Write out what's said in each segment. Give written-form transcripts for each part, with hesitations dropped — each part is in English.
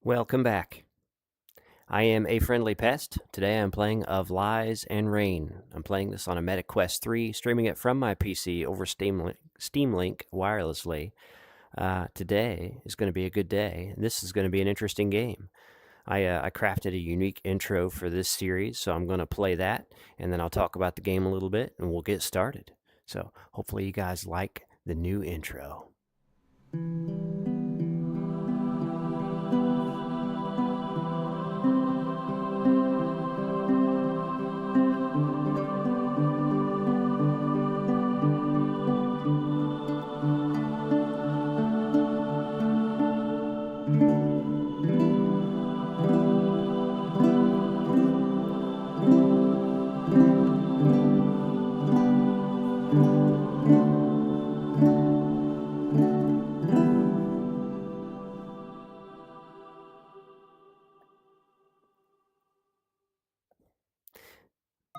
Welcome back. I am aFriendlyPest. Today I'm playing Of Lies and Rain. I'm playing this on a Meta Quest 3, streaming it from my PC over Steam Link wirelessly. Today is going to be a good day. This is going to be an interesting game. I crafted a unique intro for this series, so I'm going to play that, and then I'll talk about the game a little bit, and we'll get started. So hopefully you guys like the new intro.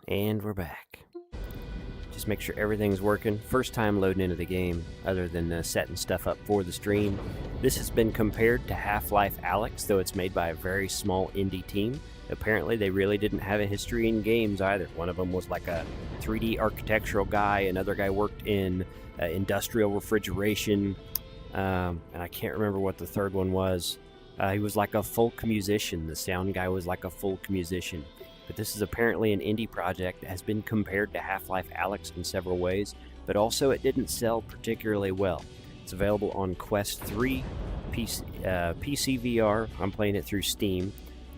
And we're back. Just make sure everything's working. First time loading into the game, other than setting stuff up for the stream. This has been compared to Half-Life Alyx, though it's made by a very small indie team. Apparently, they really didn't have a history in games either. One of them was like a 3D architectural guy. Another guy worked in industrial refrigeration. And I can't remember what the third one was. He was like a folk musician. The sound guy was like a folk musician. But this is apparently an indie project that has been compared to Half-Life Alyx in several ways, but also it didn't sell particularly well. It's available on Quest 3, PC VR, I'm playing it through Steam,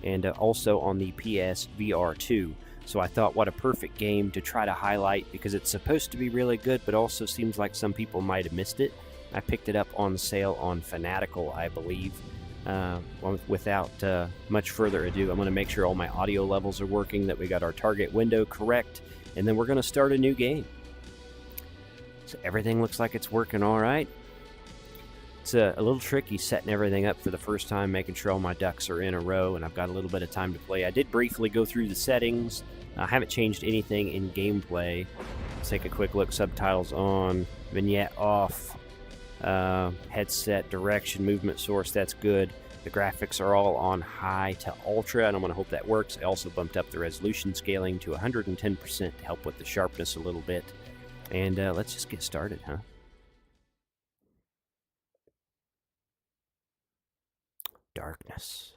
and also on the PS VR 2. So I thought, what a perfect game to try to highlight, because it's supposed to be really good, but also seems like some people might have missed it. I picked it up on sale on Fanatical, I believe. Without much further ado, I'm going to make sure all my audio levels are working, that we got our target window correct, and then we're going to start a new game. So everything looks like it's working all right. It's a little tricky setting everything up for the first time, making sure all my ducks are in a row, and I've got a little bit of time to play. I did briefly go through the settings. I haven't changed anything in gameplay. Let's take a quick look. Subtitles on, vignette off. Headset, direction, movement source, that's good. The graphics are all on high to ultra, and I'm going to hope that works. I also bumped up the resolution scaling to 110% to help with the sharpness a little bit. And let's just get started, huh? Darkness.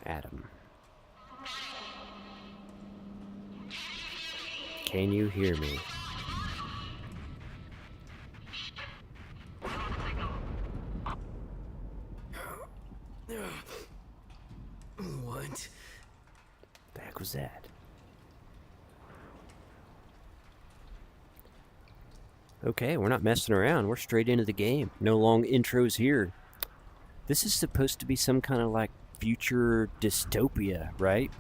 Adam. Can you hear me? What The heck was that? Okay, we're not messing around. We're straight into the game. No long intros here. This is supposed to be some kind of like future dystopia, right?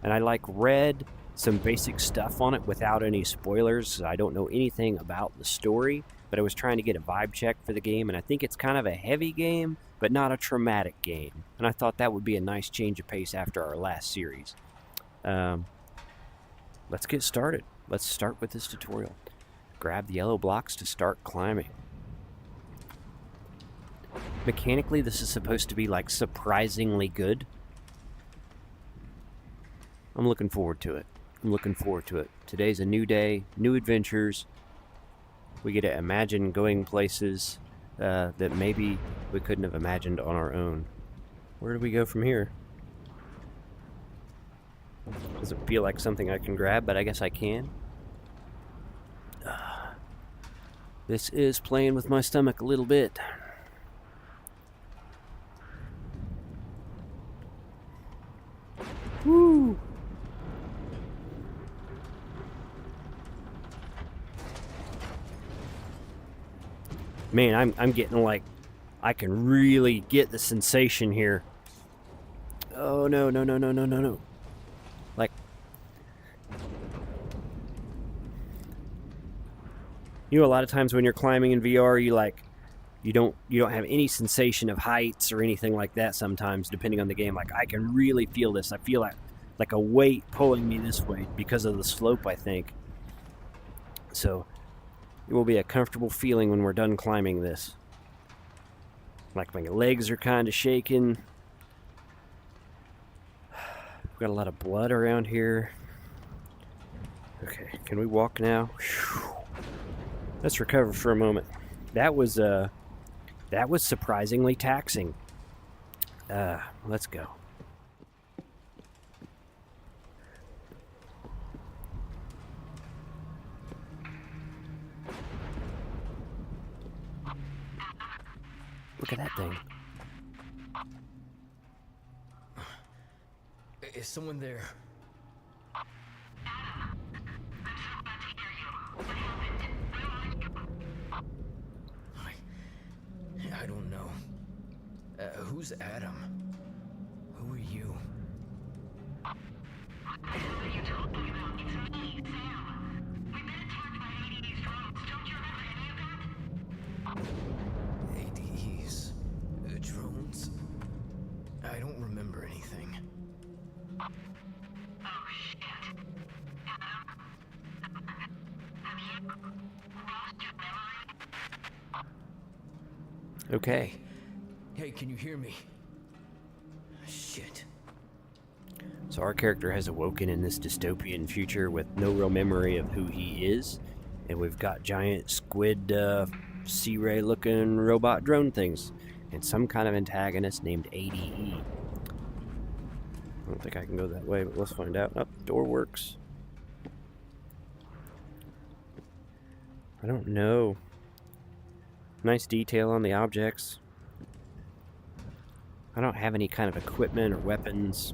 And I read some basic stuff on it without any spoilers. I don't know anything about the story, but I was trying to get a vibe check for the game, and I think it's kind of a heavy game, but not a traumatic game. And I thought that would be a nice change of pace after our last series. Let's get started. Let's start with this tutorial. Grab the yellow blocks to start climbing. Mechanically, this is supposed to be like surprisingly good. I'm looking forward to it. Today's a new day, new adventures. We get to imagine going places that maybe we couldn't have imagined on our own. Where do we go from here? Doesn't feel like something I can grab, but I guess I can. This is playing with my stomach a little bit. Woo! Man, I'm getting like, I can really get the sensation here. Oh, no. Like, you know, a lot of times when you're climbing in VR, you don't have any sensation of heights or anything like that sometimes, depending on the game. Like, I can really feel this. I feel like a weight pulling me this way because of the slope, I think. So it will be a comfortable feeling when we're done climbing this. Like my legs are kind of shaking. We've got a lot of blood around here. Okay, can we walk now? Whew. Let's recover for a moment. That was surprisingly taxing. Let's go. Look at that thing. Is someone there? I don't know. Who's Adam? Who are you? What are you talking about? It's me, Sam. We've been attacked by AD's drones. Don't you remember any of that? ADEs? Drones? I don't remember anything. Oh, shit. Adam? Have you lost your memory? Okay. Hey, can you hear me? Shit. So our character has awoken in this dystopian future with no real memory of who he is. And we've got giant squid, sea ray looking robot drone things. And some kind of antagonist named ADE. I don't think I can go that way, but let's find out. Oh, door works. I don't know. Nice detail on the objects. I don't have any kind of equipment or weapons.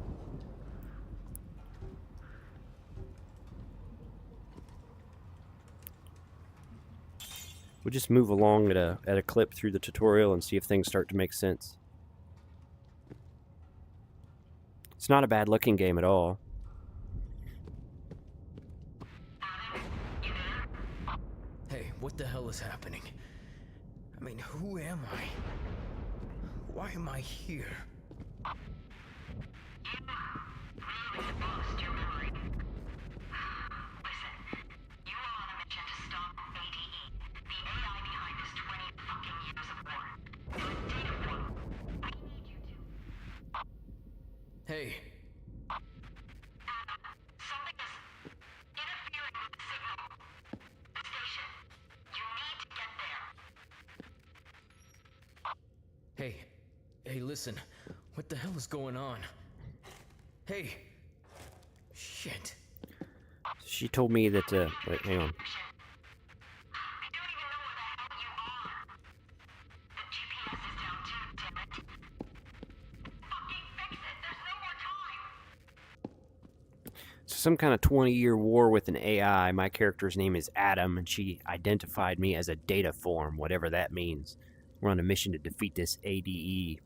We'll just move along at a clip through the tutorial and see if things start to make sense. It's not a bad looking game at all. Hey, what the hell is happening? I mean, who am I? Why am I here? You really lost your memory. Listen, you are on a mission to stop ADE, the AI behind this 20 fucking years of war. In data form. We need you to. Hey, Adam, something is interfering with the signal. The station. You need to get there. hey, listen. What the hell is going on? Hey. Shit. She told me that, wait, hang on. I don't even know where the hell you are. The GPS is down too, damn it. Fucking fix it. There's no more time. So some kind of 20-year war with an AI. My character's name is Adam, and she identified me as a data form, whatever that means. We're on a mission to defeat this ADE.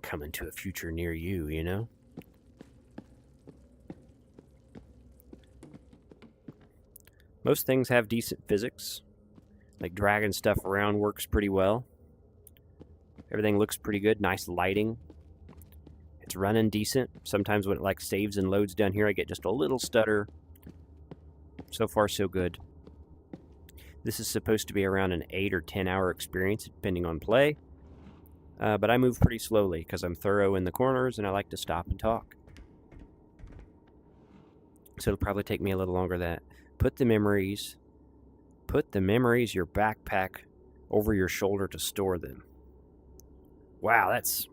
Coming to a future near you, you know? Most things have decent physics. Like dragging stuff around works pretty well. Everything looks pretty good. Nice lighting. It's running decent. Sometimes when it like saves and loads down here, I get just a little stutter. So far, so good. This is supposed to be around an 8 or 10 hour experience, depending on play. But I move pretty slowly because I'm thorough in the corners and I like to stop and talk. So it'll probably take me a little longer than that. Put the memories your backpack over your shoulder to store them. Wow, that's...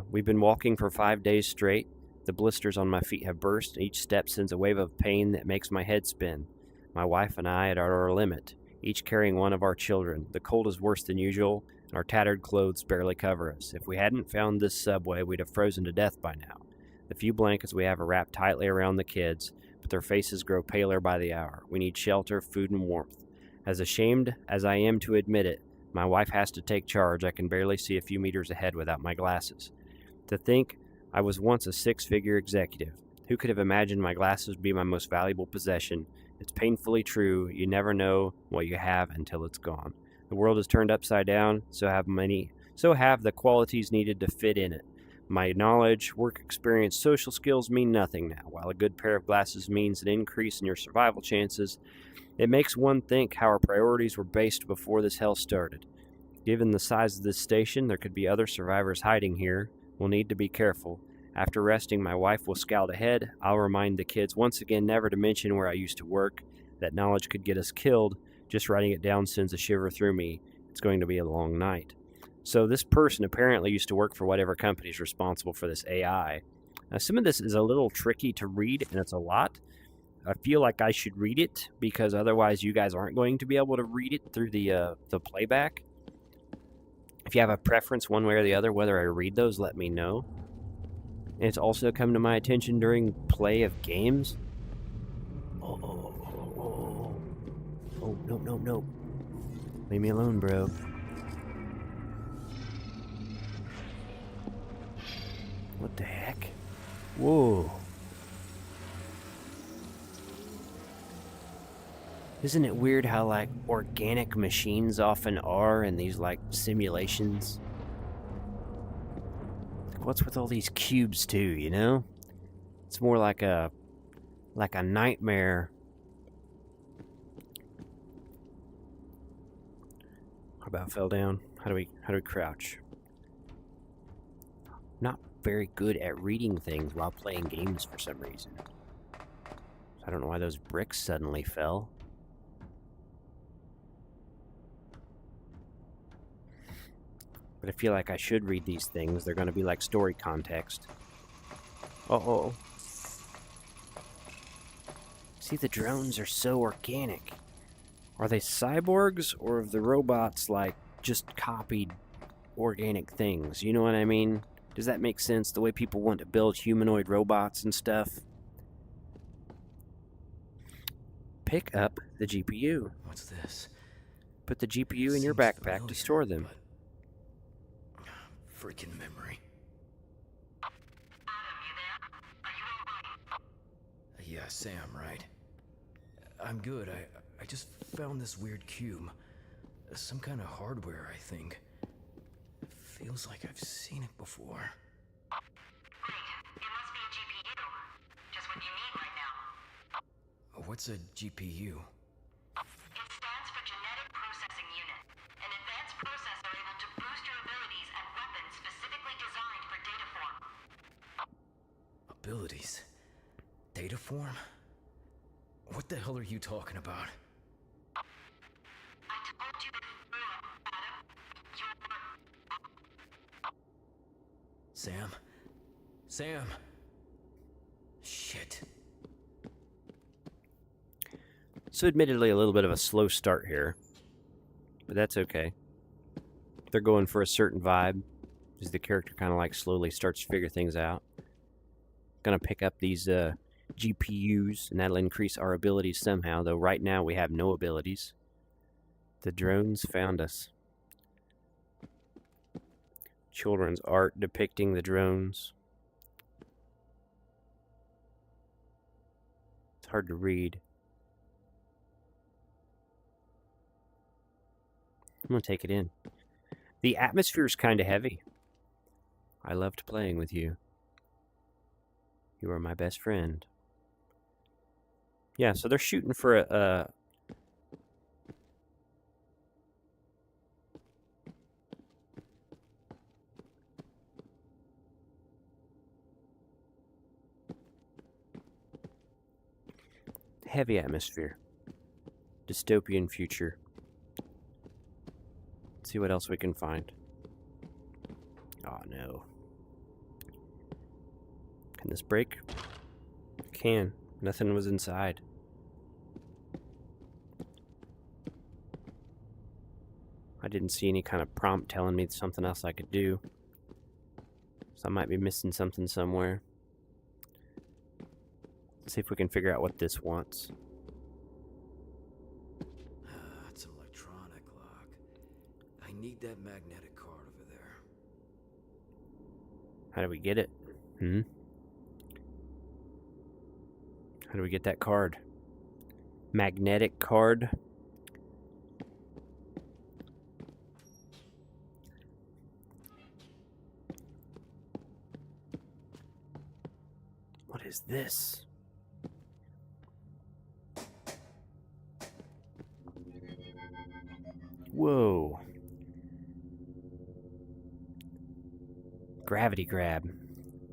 we've been walking for 5 days straight. The blisters on my feet have burst. Each step sends a wave of pain that makes my head spin. My wife and I are at our limit, each carrying one of our children. The cold is worse than usual, and our tattered clothes barely cover us. If we hadn't found this subway, we'd have frozen to death by now. The few blankets we have are wrapped tightly around the kids, but their faces grow paler by the hour. We need shelter, food, and warmth. As ashamed as I am to admit it, my wife has to take charge. I can barely see a few meters ahead without my glasses. To think I was once a 6-figure executive. Who could have imagined my glasses would be my most valuable possession? It's painfully true. You never know what you have until it's gone. The world is turned upside down, so have the qualities needed to fit in it. My knowledge, work experience, social skills mean nothing now. While a good pair of glasses means an increase in your survival chances, it makes one think how our priorities were based before this hell started. Given the size of this station, there could be other survivors hiding here. We'll need to be careful. After resting, my wife will scout ahead. I'll remind the kids once again never to mention where I used to work. That knowledge could get us killed. Just writing it down sends a shiver through me. It's going to be a long night. So this person apparently used to work for whatever company is responsible for this AI. Now, some of this is a little tricky to read, and it's a lot. I feel like I should read it, because otherwise you guys aren't going to be able to read it through the playback. If you have a preference one way or the other, whether I read those, let me know. And it's also come to my attention during play of games. Oh, no. Leave me alone, bro. What the heck? Whoa. Isn't it weird how, like, organic machines often are in these, like, simulations? Like, what's with all these cubes, too, you know? It's more like a nightmare. How about fell down? How do we crouch? Not very good at reading things while playing games for some reason. I don't know why those bricks suddenly fell. But I feel like I should read these things. They're going to be like story context. Uh-oh. See, the drones are so organic. Are they cyborgs, or have the robots, like, just copied organic things? You know what I mean? Does that make sense? The way people want to build humanoid robots and stuff? Pick up the GPU. What's this? Put the GPU in your Seems backpack familiar, to store them. but... freaking memory. Adam, you there? Are you alright? Yeah, Sam, right? I'm good. I just found this weird cube. Some kind of hardware, I think. Feels like I've seen it before. Great. It must be a GPU. Just what you need right now. What's a GPU? It stands for Genetic Processing Unit. An advanced processor able to boost your abilities and weapons specifically designed for data form. Abilities? Data form? What the hell are you talking about? I told you before, Adam. Sam? Sam? Shit. So admittedly a little bit of a slow start here. But that's okay. They're going for a certain vibe, as the character kind of like slowly starts to figure things out. Gonna pick up these GPUs, and that'll increase our abilities somehow, though right now we have no abilities. The drones found us. Children's art depicting the drones. It's hard to read. I'm gonna take it in. The atmosphere's kind of heavy. I loved playing with you. You are my best friend. Yeah, so they're shooting for a heavy atmosphere. Dystopian future. Let's see what else we can find. Oh no. Can this break? Can. Nothing was inside. I didn't see any kind of prompt telling me something else I could do. So I might be missing something somewhere. Let's see if we can figure out what this wants. It's an electronic lock. I need that magnetic card over there. How do we get it? How do we get that card? Magnetic card? What is this? Whoa. Gravity grab.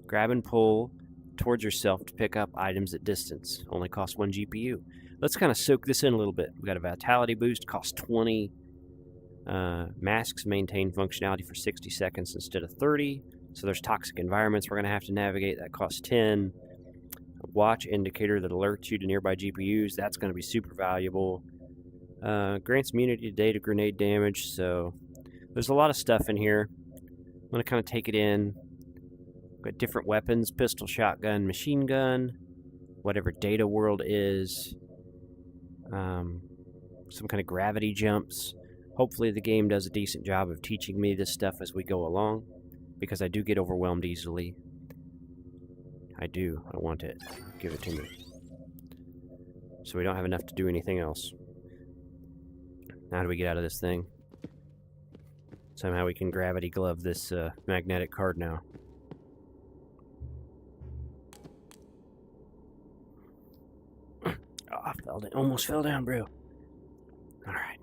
Grab and pull towards yourself to pick up items at distance. Only costs 1 GPU. Let's kind of soak this in a little bit. We got a vitality boost, costs 20. Masks maintain functionality for 60 seconds instead of 30. So there's toxic environments we're going to have to navigate. That costs 10. A watch indicator that alerts you to nearby GPUs. That's going to be super valuable. Grants immunity to data grenade damage. So there's a lot of stuff in here. I'm going to kind of take it in. Got different weapons. Pistol, shotgun, machine gun. Whatever data world is. Some kind of gravity jumps. Hopefully the game does a decent job of teaching me this stuff as we go along, because I do get overwhelmed easily. I do. I want it. Give it to me. So we don't have enough to do anything else. How do we get out of this thing? Somehow we can gravity glove this magnetic card now. Oh, I almost fell down, bro. Alright.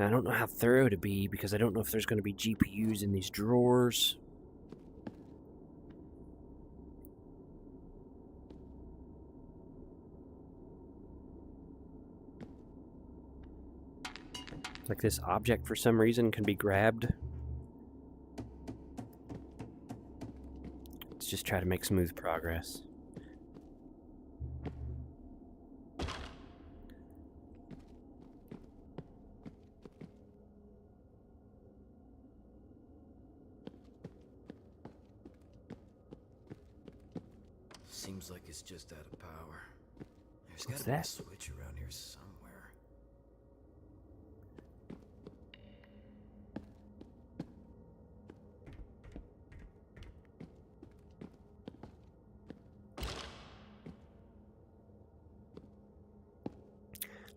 I don't know how thorough to be, because I don't know if there's going to be GPUs in these drawers. Like this object for some reason can be grabbed. Let's just try to make smooth progress. Seems like it's just out of power. There's What's gotta be a that? switch around here somewhere.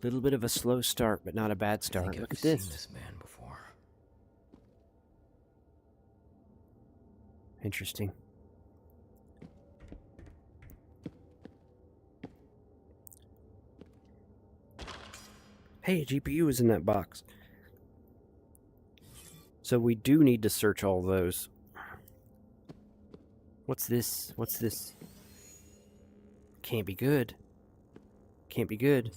Little bit of a slow start, but not a bad start. I think Look I've at this. seen this man before. Interesting. Hey, a GPU is in that box. So we do need to search all those. What's this? What's this? Can't be good. Can't be good.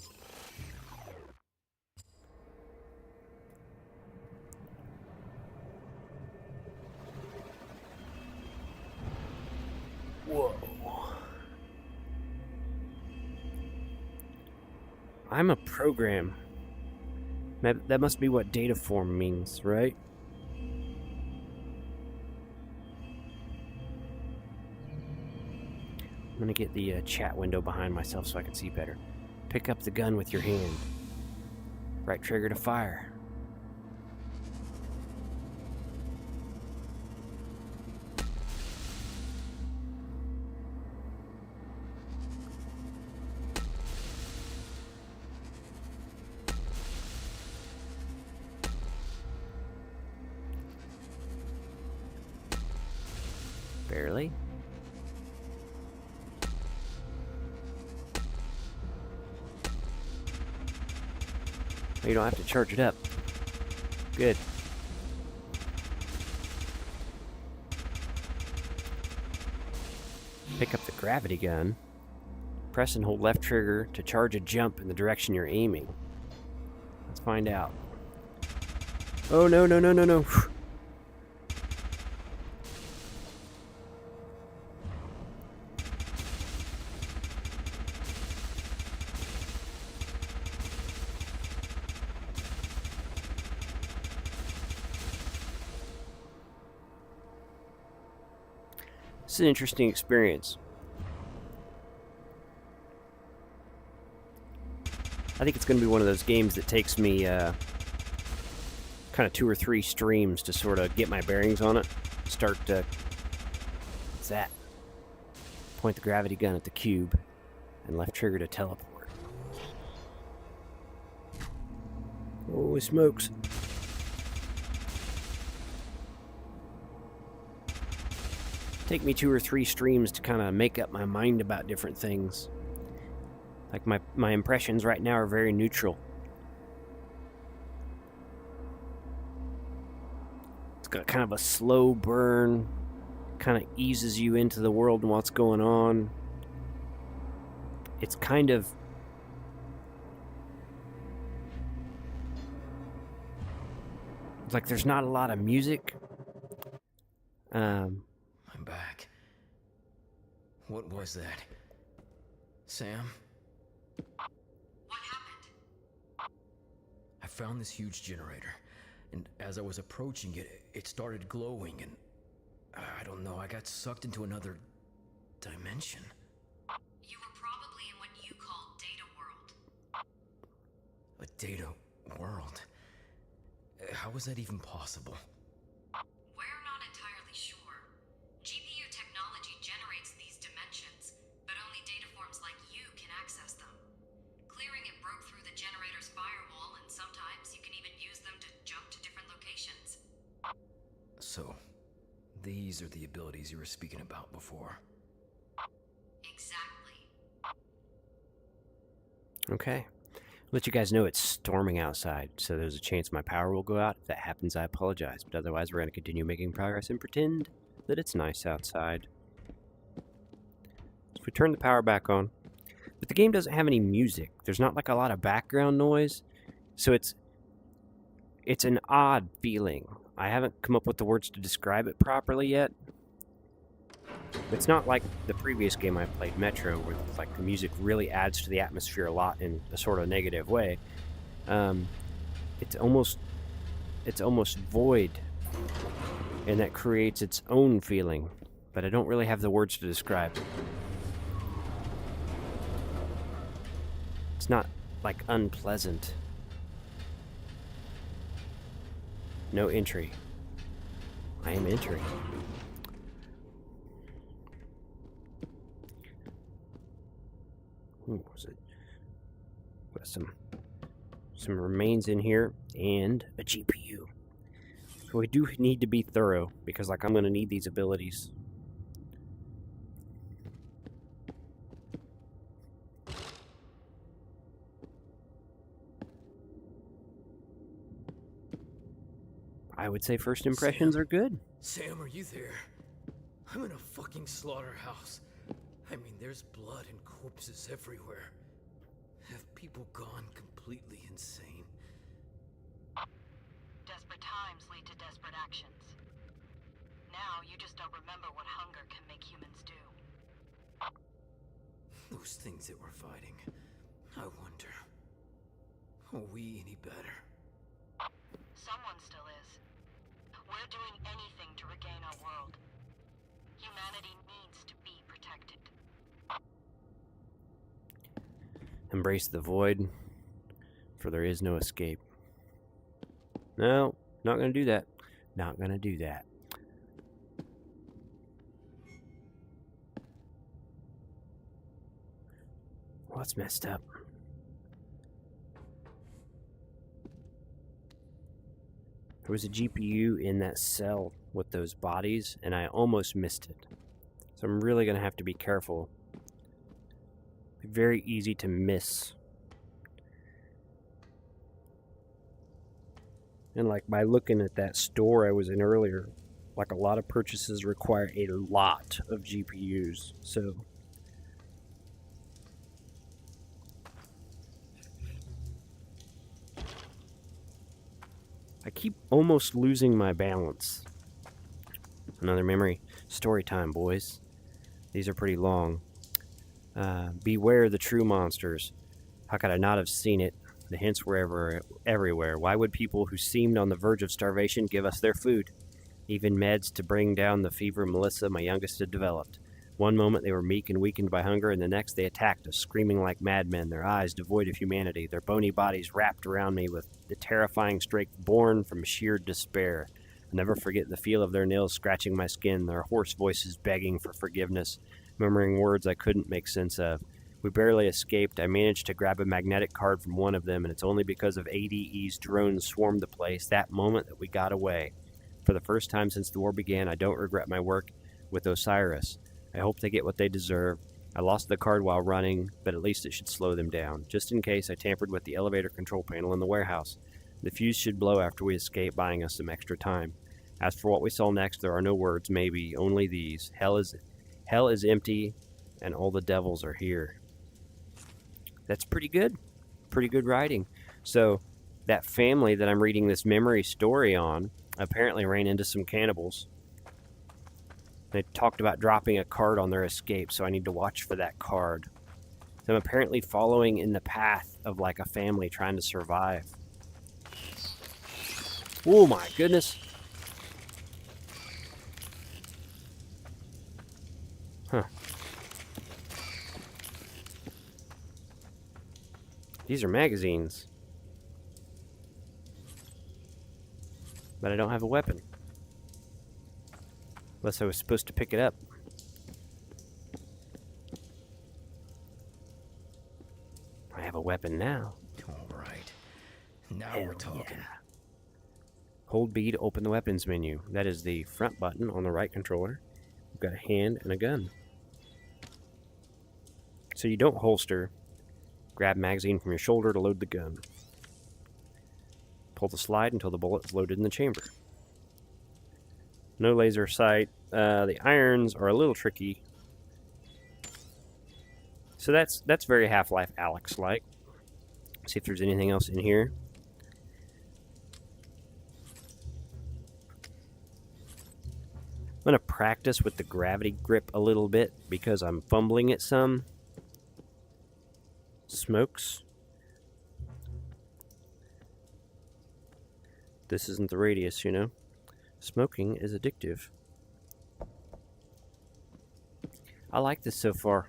Whoa. I'm a program. That must be what data form means, right? I'm gonna get the chat window behind myself so I can see better. Pick up the gun with your hand. Right trigger to fire. Barely. You don't have to charge it up. Good. Pick up the gravity gun. Press and hold left trigger to charge a jump in the direction you're aiming. Let's find out. Oh, no, no, no, no, no. It's an interesting experience. I think it's going to be one of those games that takes me kind of 2 or 3 streams to sort of get my bearings on it. Start to... What's that? Point the gravity gun at the cube and left trigger to teleport. Holy smokes. take me 2 or 3 streams to kind of make up my mind about different things. Like my impressions right now are very neutral. It's got kind of a slow burn, kind of eases you into the world and what's going on. It's kind of like there's not a lot of music. I'm back. What was that? Sam? What happened? I found this huge generator, and as I was approaching it, it started glowing, and I don't know, I got sucked into another dimension. You were probably in what you call data world. A data world? How was that even possible? We're not entirely sure. GPU technology generates these dimensions, but only data forms like you can access them. Clearing it broke through the generator's firewall, and sometimes you can even use them to jump to different locations. So, these are the abilities you were speaking about before. Exactly. Okay. Let you guys know it's storming outside, so there's a chance my power will go out. If that happens, I apologize, but otherwise we're going to continue making progress and pretend that it's nice outside. So we turn the power back on, but the game doesn't have any music. There's not like a lot of background noise, so it's an odd feeling. I haven't come up with the words to describe it properly yet. It's not like the previous game I played, Metro, where like the music really adds to the atmosphere a lot in a sort of negative way. It's almost void, and that creates its own feeling, but I don't really have the words to describe it. It's not like unpleasant. No entry. I am entering. Ooh, was it? Got some remains in here and a GPU. So we do need to be thorough because, like, I'm going to need these abilities. I would say first impressions are good. Sam, are you there? I'm in a fucking slaughterhouse. I mean, there's blood and corpses everywhere. Have people gone completely insane? Desperate times lead to desperate actions. Now you just don't remember what hunger can make humans do. Those things that we're fighting. I wonder, are we any better? Someone still is. We're doing anything to regain our world. Humanity needs to be protected. Embrace the void, for there is no escape. No, not going to do that. Not going to do that. What's messed up? There was a GPU in that cell with those bodies, and I almost missed it. So I'm really going to have to be careful. Very easy to miss. And like by looking at that store I was in earlier, like a lot of purchases require a lot of GPUs. So I keep almost losing my balance. Another memory. Story time, boys. These are pretty long. Beware the true monsters. How could I not have seen it? The hints were everywhere. Why would people who seemed on the verge of starvation give us their food? Even meds to bring down the fever Melissa, my youngest, had developed. One moment they were meek and weakened by hunger, and the next they attacked us, screaming like madmen, their eyes devoid of humanity, their bony bodies wrapped around me with the terrifying strength born from sheer despair. I'll never forget the feel of their nails scratching my skin, their hoarse voices begging for forgiveness, murmuring words I couldn't make sense of. We barely escaped. I managed to grab a magnetic card from one of them, and it's only because of ADE's drones swarmed the place that moment that we got away. For the first time since the war began, I don't regret my work. with Osiris. I hope they get what they deserve. I lost the card while running, but at least it should slow them down. Just in case, I tampered with the elevator control panel in the warehouse. The fuse should blow after we escape, buying us some extra time. As for what we saw next, there are no words, maybe, only these. Hell is empty, and all the devils are here. That's pretty good. Pretty good writing. So, that family that I'm reading this memory story on apparently ran into some cannibals. They talked about dropping a card on their escape, so I need to watch for that card. So I'm apparently following in the path of like a family trying to survive. Oh my goodness. Huh. These are magazines. But I don't have a weapon. Unless I was supposed to pick it up. I have a weapon now. All right. Now Hell we're talking. yeah. Hold B to open the weapons menu. That is the front button on the right controller. We've got a hand and a gun. So you don't holster. Grab magazine from your shoulder to load the gun. Pull the slide until the bullet is loaded in the chamber. No laser sight. The irons are a little tricky. So that's very Half-Life Alyx-like. See if there's anything else in here. I'm going to practice with the gravity grip a little bit because I'm fumbling it some. Smokes. This isn't the radius, you know. Smoking is addictive. I like this so far.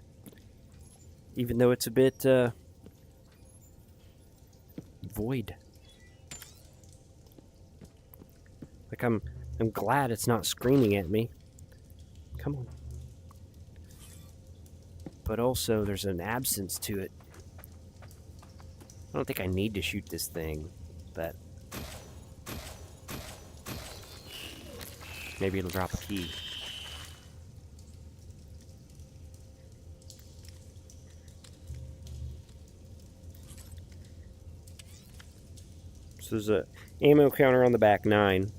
Even though it's a bit void. Like I'm glad it's not screaming at me. Come on. But also there's an absence to it. I don't think I need to shoot this thing, but maybe it'll drop a key. So there's a ammo counter on the back, 9.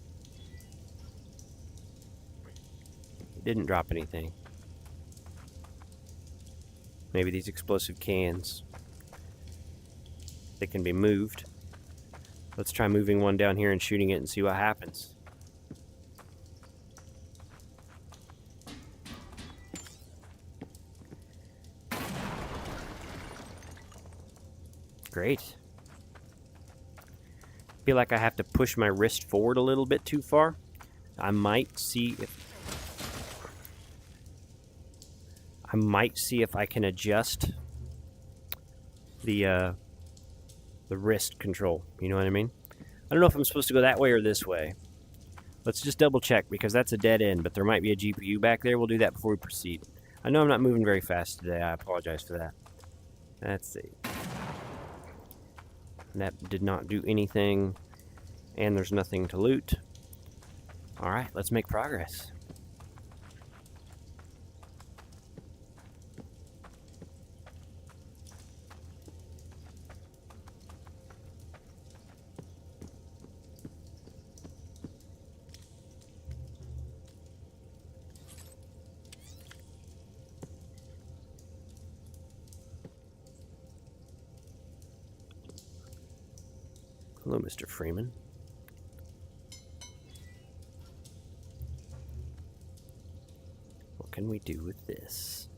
Didn't drop anything. Maybe these explosive cans. They can be moved. Let's try moving one down here and shooting it and see what happens. Great. Feel like I have to push my wrist forward a little bit too far. I might see if I can adjust the wrist control. You know what I mean? I don't know if I'm supposed to go that way or this way. Let's just double check because that's a dead end, but there might be a GPU back there. We'll do that before we proceed. I know I'm not moving very fast today. I apologize for that. Let's see. That did not do anything, and there's nothing to loot. Alright, let's make progress. Hello, Mr. Freeman. What can we do with this?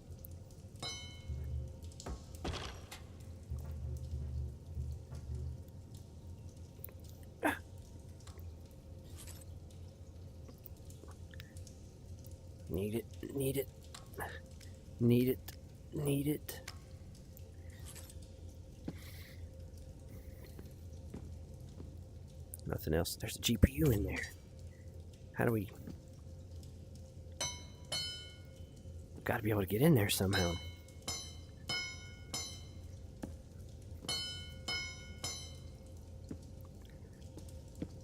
Need it, need it, need it, need it. Nothing else. There's a GPU in there. How do we... Gotta be able to get in there somehow.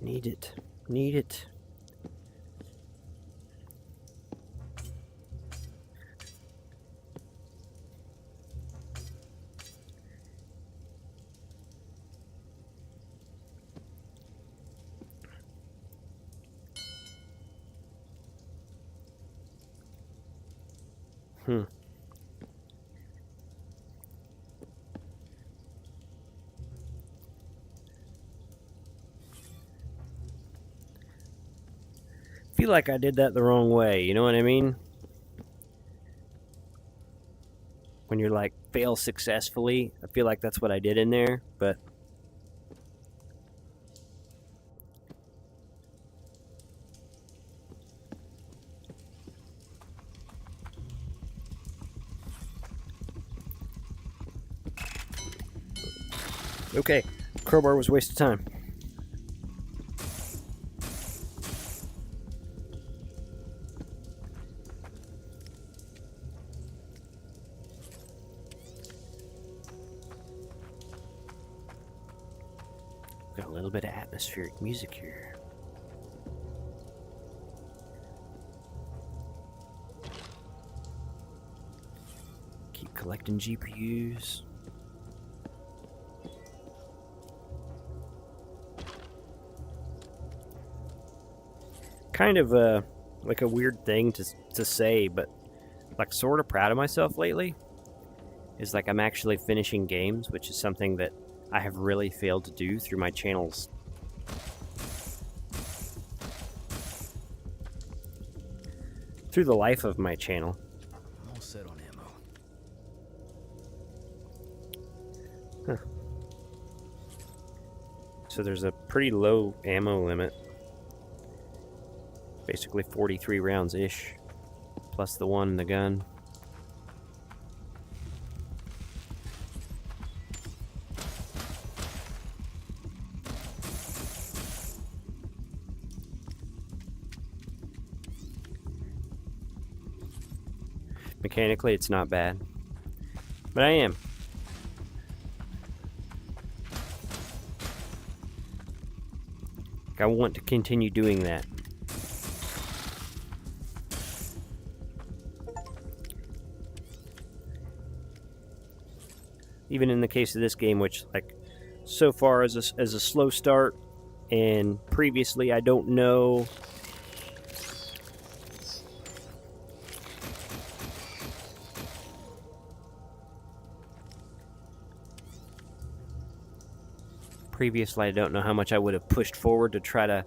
Need it. Need it. feel like I did that the wrong way, you know what I mean? When you're like, fail successfully, I feel like that's what I did in there, but... Okay, crowbar was a waste of time. Got a little bit of atmospheric music here. Keep collecting GPUs. Kind of like a weird thing to say, but like sort of proud of myself lately. Is like I'm actually finishing games, which is something that I have really failed to do through my channels. Through the life of my channel. I'm all set on ammo. Huh. So there's a pretty low ammo limit. Basically 43 rounds-ish, plus the one in the gun. Mechanically, it's not bad, but I am. I want to continue doing that. Even in the case of this game, which, like, so far as a slow start, and previously I don't know how much I would have pushed forward to try to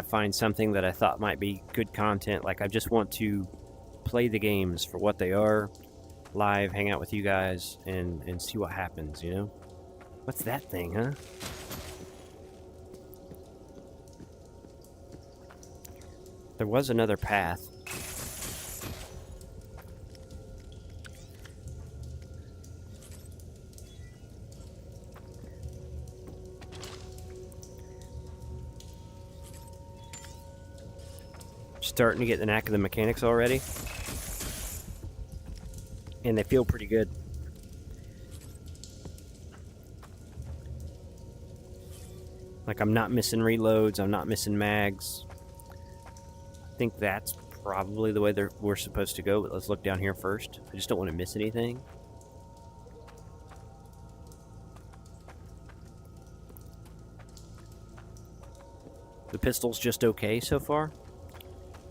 find something that I thought might be good content. Like, I just want to play the games for what they are, live, hang out with you guys, and see what happens, you know? What's that thing, huh? There was another path. Starting to get the knack of the mechanics already. And they feel pretty good. Like, I'm not missing reloads, I'm not missing mags. I think that's probably the way we're supposed to go, but let's look down here first. I just don't want to miss anything. The pistol's just okay so far.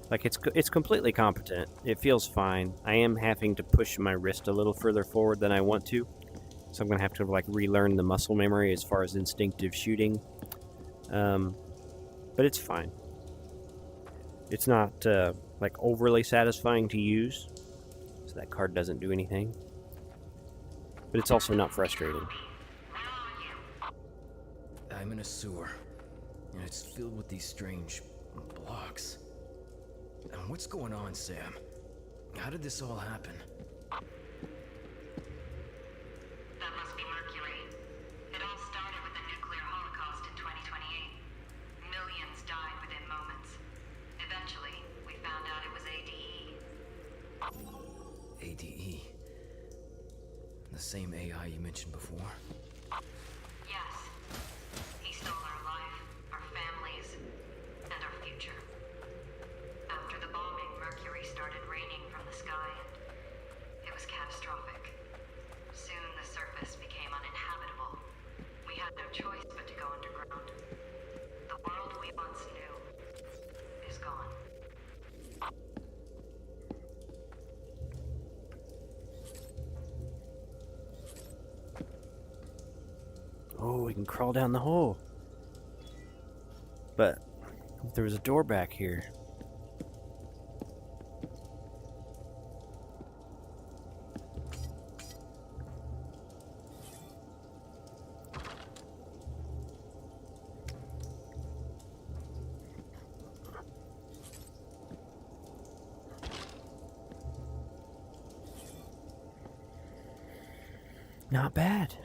Like, it's completely competent. It feels fine. I am having to push my wrist a little further forward than I want to. So I'm going to have to, like, relearn the muscle memory as far as instinctive shooting. But it's fine. It's not, like, overly satisfying to use. So that card doesn't do anything. But it's also not frustrating. I'm in a sewer, and it's filled with these strange blocks. What's going on, Sam? How did this all happen? That must be Mercury. It all started with the nuclear holocaust in 2028. Millions died within moments. Eventually, we found out it was ADE. ADE? The same AI you mentioned before? Yes. He stole our life, our families, and our future. After the bombing, Mercury started raining from the sky, and it was catastrophic. Soon the surface became uninhabitable. We had no choice but to go underground. The world we once knew is gone. Oh, we can crawl down the hole. But There was a door back here. Not bad.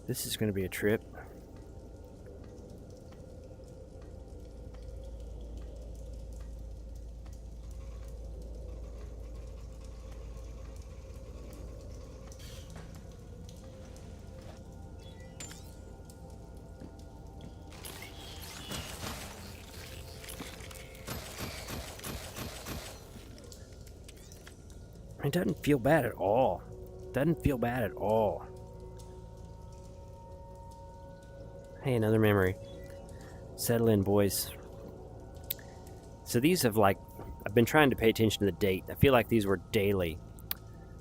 This is going to be a trip. It doesn't feel bad at all. Doesn't feel bad at all. Hey, another memory. Settle in, boys. So these have I've been trying to pay attention to the date. I feel like these were daily.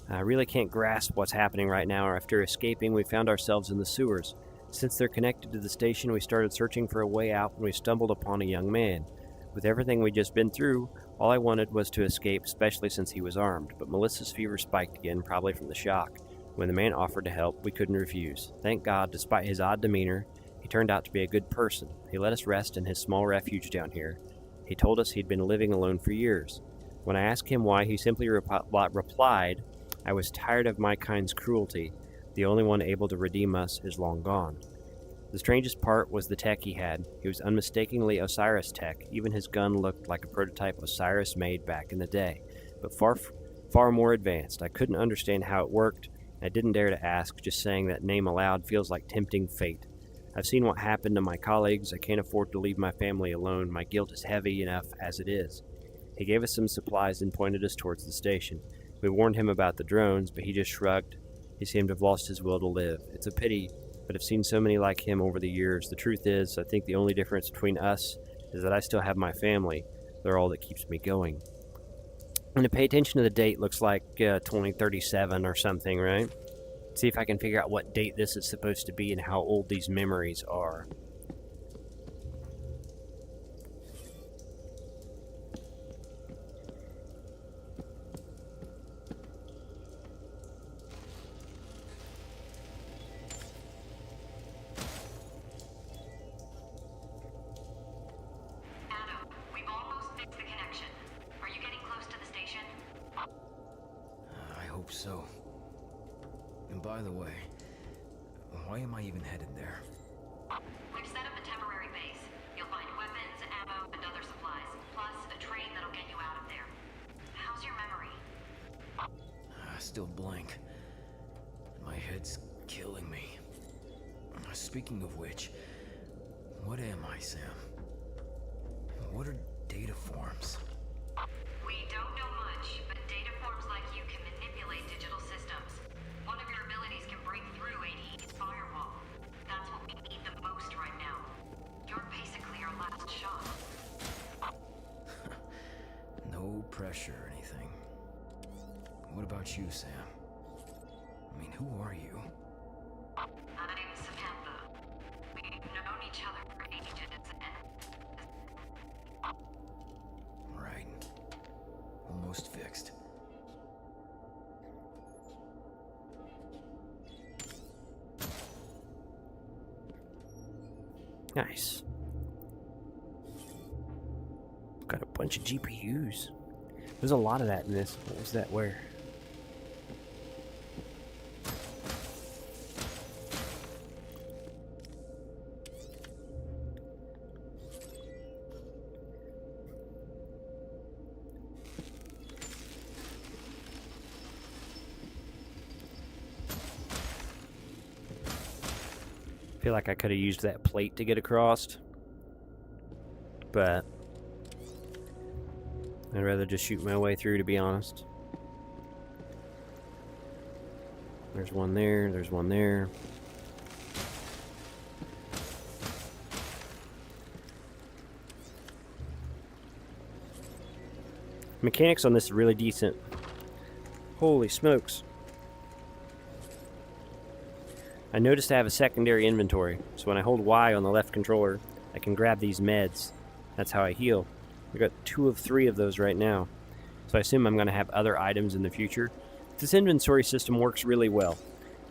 I really can't grasp what's happening right now. After escaping, we found ourselves in the sewers. Since they're connected to the station, we started searching for a way out when we stumbled upon a young man. With everything we'd just been through, all I wanted was to escape, especially since he was armed. But Melissa's fever spiked again, probably from the shock. When the man offered to help, we couldn't refuse. Thank God, despite his odd demeanor, he turned out to be a good person. He let us rest in his small refuge down here. He told us he'd been living alone for years. When I asked him why, he simply replied, "I was tired of my kind's cruelty. The only one able to redeem us is long gone." The strangest part was the tech he had. He was unmistakably Osiris tech. Even his gun looked like a prototype Osiris made back in the day, but far more advanced. I couldn't understand how it worked. I didn't dare to ask. Just saying that name aloud feels like tempting fate. I've seen what happened to my colleagues. I can't afford to leave my family alone. My guilt is heavy enough as it is. He gave us some supplies and pointed us towards the station. We warned him about the drones, but he just shrugged. He seemed to have lost his will to live. It's a pity, but I've seen so many like him over the years. The truth is, I think the only difference between us is that I still have my family. They're all that keeps me going. And to pay attention to the date, looks like 2037 or something, right? See if I can figure out what date this is supposed to be and how old these memories are. Adam, we've almost fixed the connection. Are you getting close to the station? I hope so. And by the way, why am I even headed there? We've set up a temporary base. You'll find weapons, ammo, and other supplies, plus a train that'll get you out of there. How's your memory? Still blank. My head's killing me. Speaking of which, what am I, Sam? What are data forms? We don't know much, but data forms like you can manipulate digital systems. One of your abilities can break through ADE's firewall. That's what we need the most right now. You're basically our last shot. No pressure or anything. What about you, Sam? I mean, who are you? I'm Samantha. We've known each other for ages, and Right. Almost fixed. Nice. Got a bunch of GPUs. There's a lot of that in this. What was that? Where? I feel like I could have used that plate to get across, but I'd rather just shoot my way through, to be honest. There's one there, there's one there. Mechanics on this is really decent. Holy smokes. I noticed I have a secondary inventory, so when I hold Y on the left controller, I can grab these meds. That's how I heal. I got 2 of 3 of those right now, so I assume I'm going to have other items in the future. This inventory system works really well.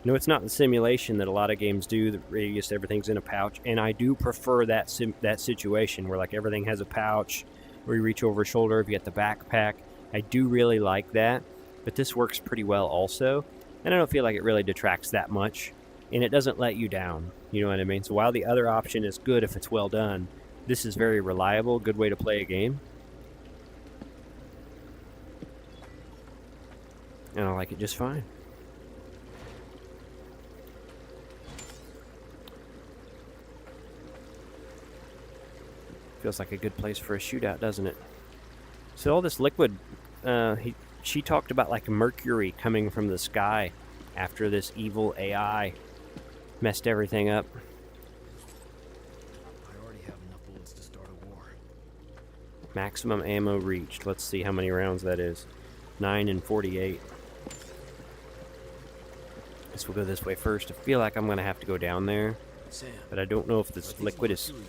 No, it's not the simulation that a lot of games do, that just everything's in a pouch, and I do prefer that situation where like everything has a pouch, where you reach over a shoulder if you get the backpack. I do really like that, but this works pretty well also, and I don't feel like it really detracts that much, and it doesn't let you down, you know what I mean? So while the other option is good if it's well done, this is very reliable, good way to play a game. And I like it just fine. Feels like a good place for a shootout, doesn't it? So all this liquid, she talked about like mercury coming from the sky after this evil AI messed everything up. I already have enough bullets to start a war. Maximum ammo reached. Let's see how many rounds that is. 9 and 48. Guess we'll go this way first. I feel like I'm going to have to go down there, Sam, but I don't know if this are these liquid is... mercury?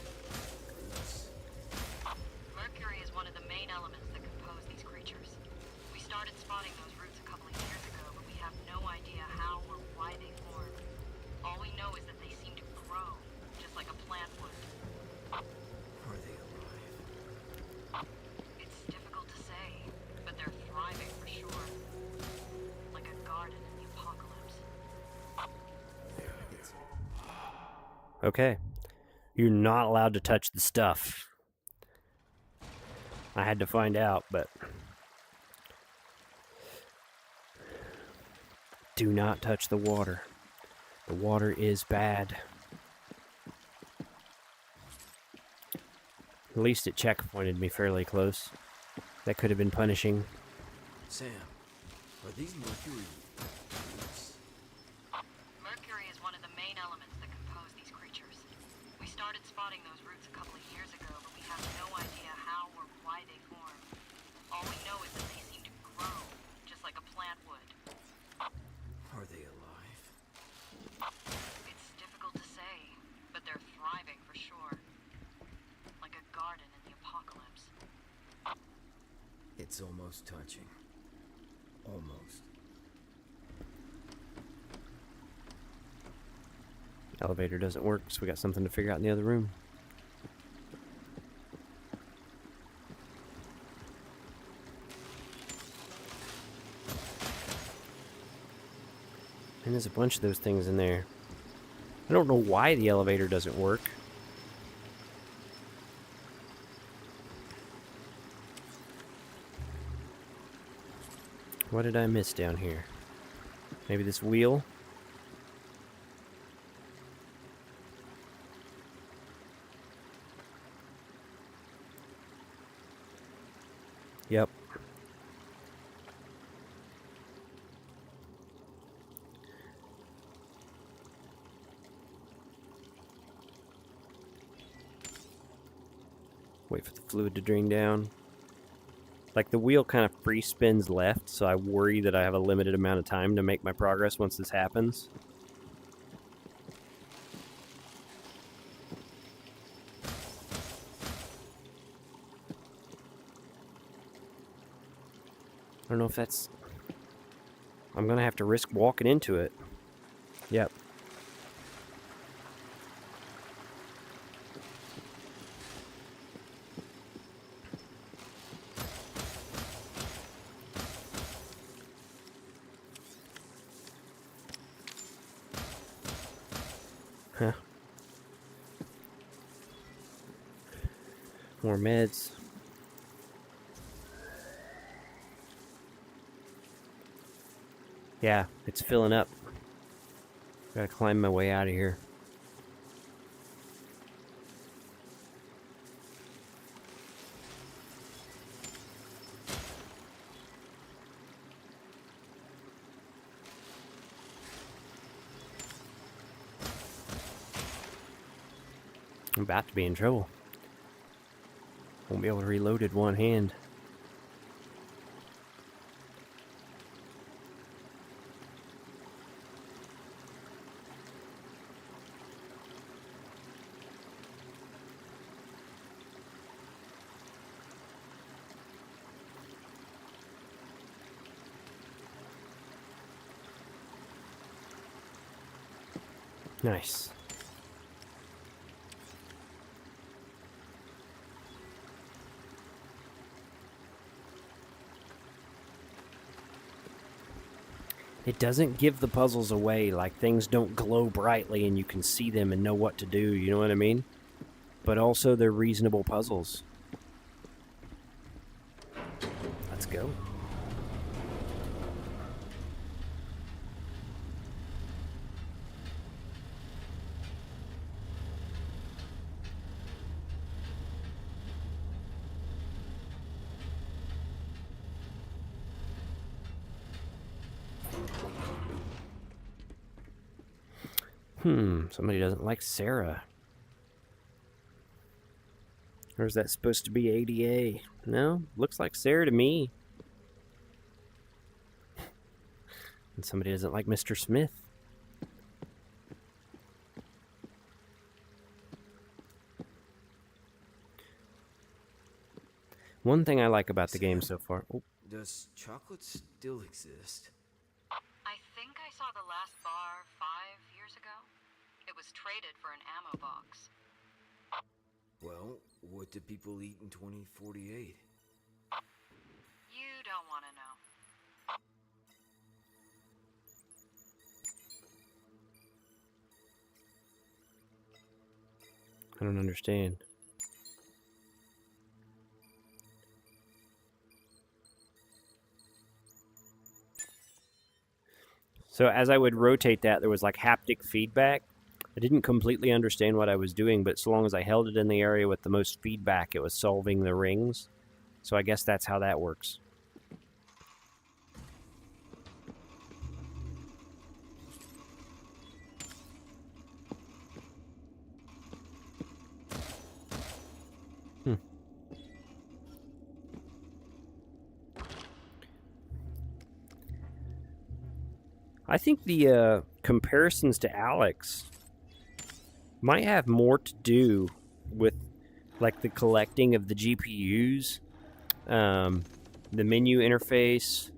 Mercury is one of the main elements that compose these creatures. We started spotting those roots a couple of years ago, but we have no idea how or why they formed. All we know is that they seem to grow, just like a plant would. Are they alive? It's difficult to say, but they're thriving for sure. Like a garden in the apocalypse. Okay. You're not allowed to touch the stuff. I had to find out, but... Do not touch the water. The water is bad. At least it checkpointed me fairly close. That could have been punishing. Sam, are these mercury? Mercury is one of the main elements that compose these creatures. We started spotting those roots a couple of years ago, but we have no idea how or why they formed. All we know is that they seem to grow, just like a plant would. Are they alive? It's difficult to say, but they're thriving for sure. Like a garden in the apocalypse. It's almost touching. Almost. Elevator doesn't work, so we got something to figure out in the other room. And there's a bunch of those things in there. I don't know why the elevator doesn't work. What did I miss down here? Maybe this wheel? Yep. Wait for the fluid to drain down. Like the wheel kind of free spins left, so I worry that I have a limited amount of time to make my progress once this happens. I don't know if that's... I'm gonna have to risk walking into it. Yep. Huh. More meds. Yeah, it's filling up. Gotta climb my way out of here. I'm about to be in trouble. Won't be able to reload it one hand. Nice. It doesn't give the puzzles away, like things don't glow brightly and you can see them and know what to do, you know what I mean? But also they're reasonable puzzles. Let's go. Somebody doesn't like Sarah. Or is that supposed to be ADA? No, looks like Sarah to me. And somebody doesn't like Mr. Smith. One thing I like about the game so far... Oh. Does chocolate still exist? I think I saw the last bar 5 years ago. It was traded for an ammo box. Well, what did people eat in 2048? You don't want to know. I don't understand. So as I would rotate that, there was like haptic feedback. I didn't completely understand what I was doing, but so long as I held it in the area with the most feedback, it was solving the rings. So I guess that's how that works. I think the comparisons to Alex might have more to do with like the collecting of the GPUs, the menu interface.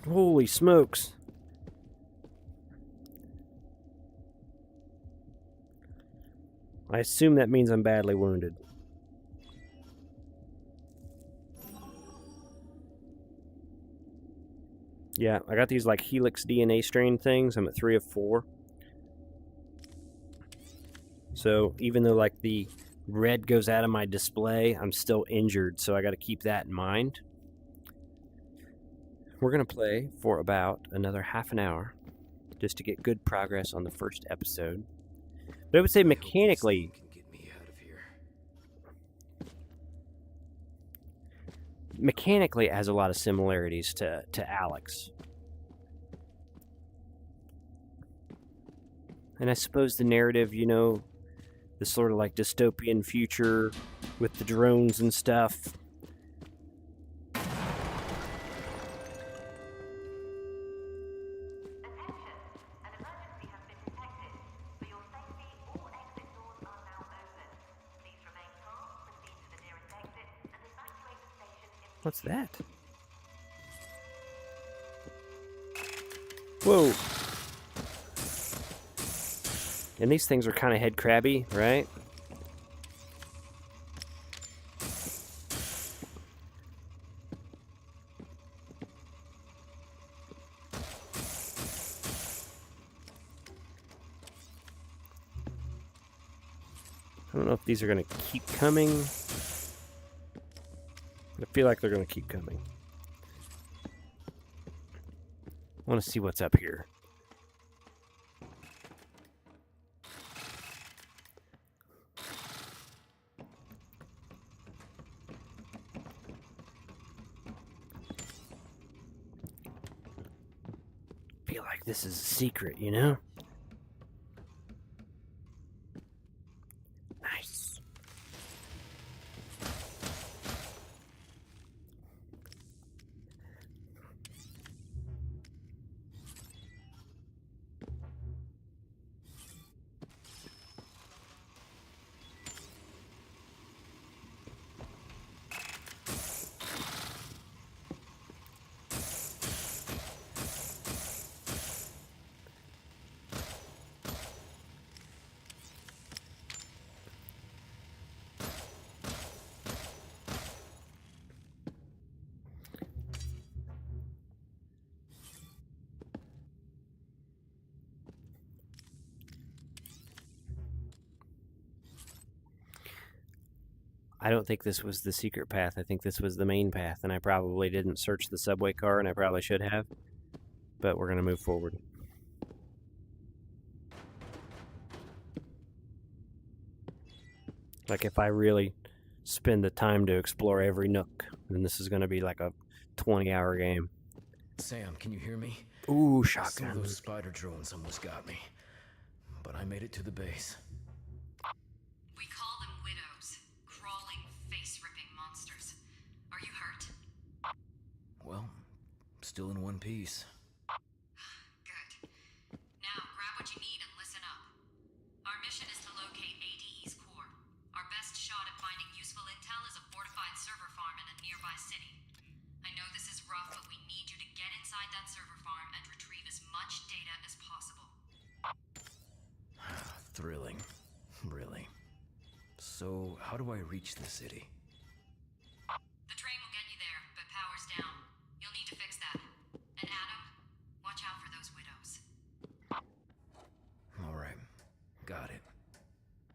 Holy smokes. I assume that means I'm badly wounded. Yeah, I got these like Helix DNA strain things. I'm at 3 of 4. So even though like the red goes out of my display, I'm still injured, so I got to keep that in mind. We're going to play for about another half an hour just to get good progress on the first episode. But I would say mechanically... Mechanically, it has a lot of similarities to Alex. And I suppose the narrative, you know, the sort of like dystopian future with the drones and stuff. What's that? Whoa. And these things are kind of head crabby, right? I don't know if these are going to keep coming. I feel like they're going to keep coming. I want to see what's up here. I feel like this is a secret, you know? Nice. I don't think this was the secret path. I think this was the main path, and I probably didn't search the subway car, and I probably should have. But we're going to move forward. Like, if I really spend the time to explore every nook, then this is going to be like a 20-hour game. Sam, can you hear me? Ooh, Some of shotgun. those spider drones almost got me. But I made it to the base. We call them widows. Crawling, face-ripping monsters. Are you hurt? Well, still in one piece. Good. Now, grab what you need and listen up. Our mission is to locate ADE's core. Our best shot at finding useful intel is a fortified server farm in a nearby city. I know this is rough, but we need you to get inside that server farm and retrieve as much data as possible. Thrilling. Really. So, how do I reach the city? The train will get you there, but power's down. You'll need to fix that. And Adam, watch out for those widows. Alright. Got it.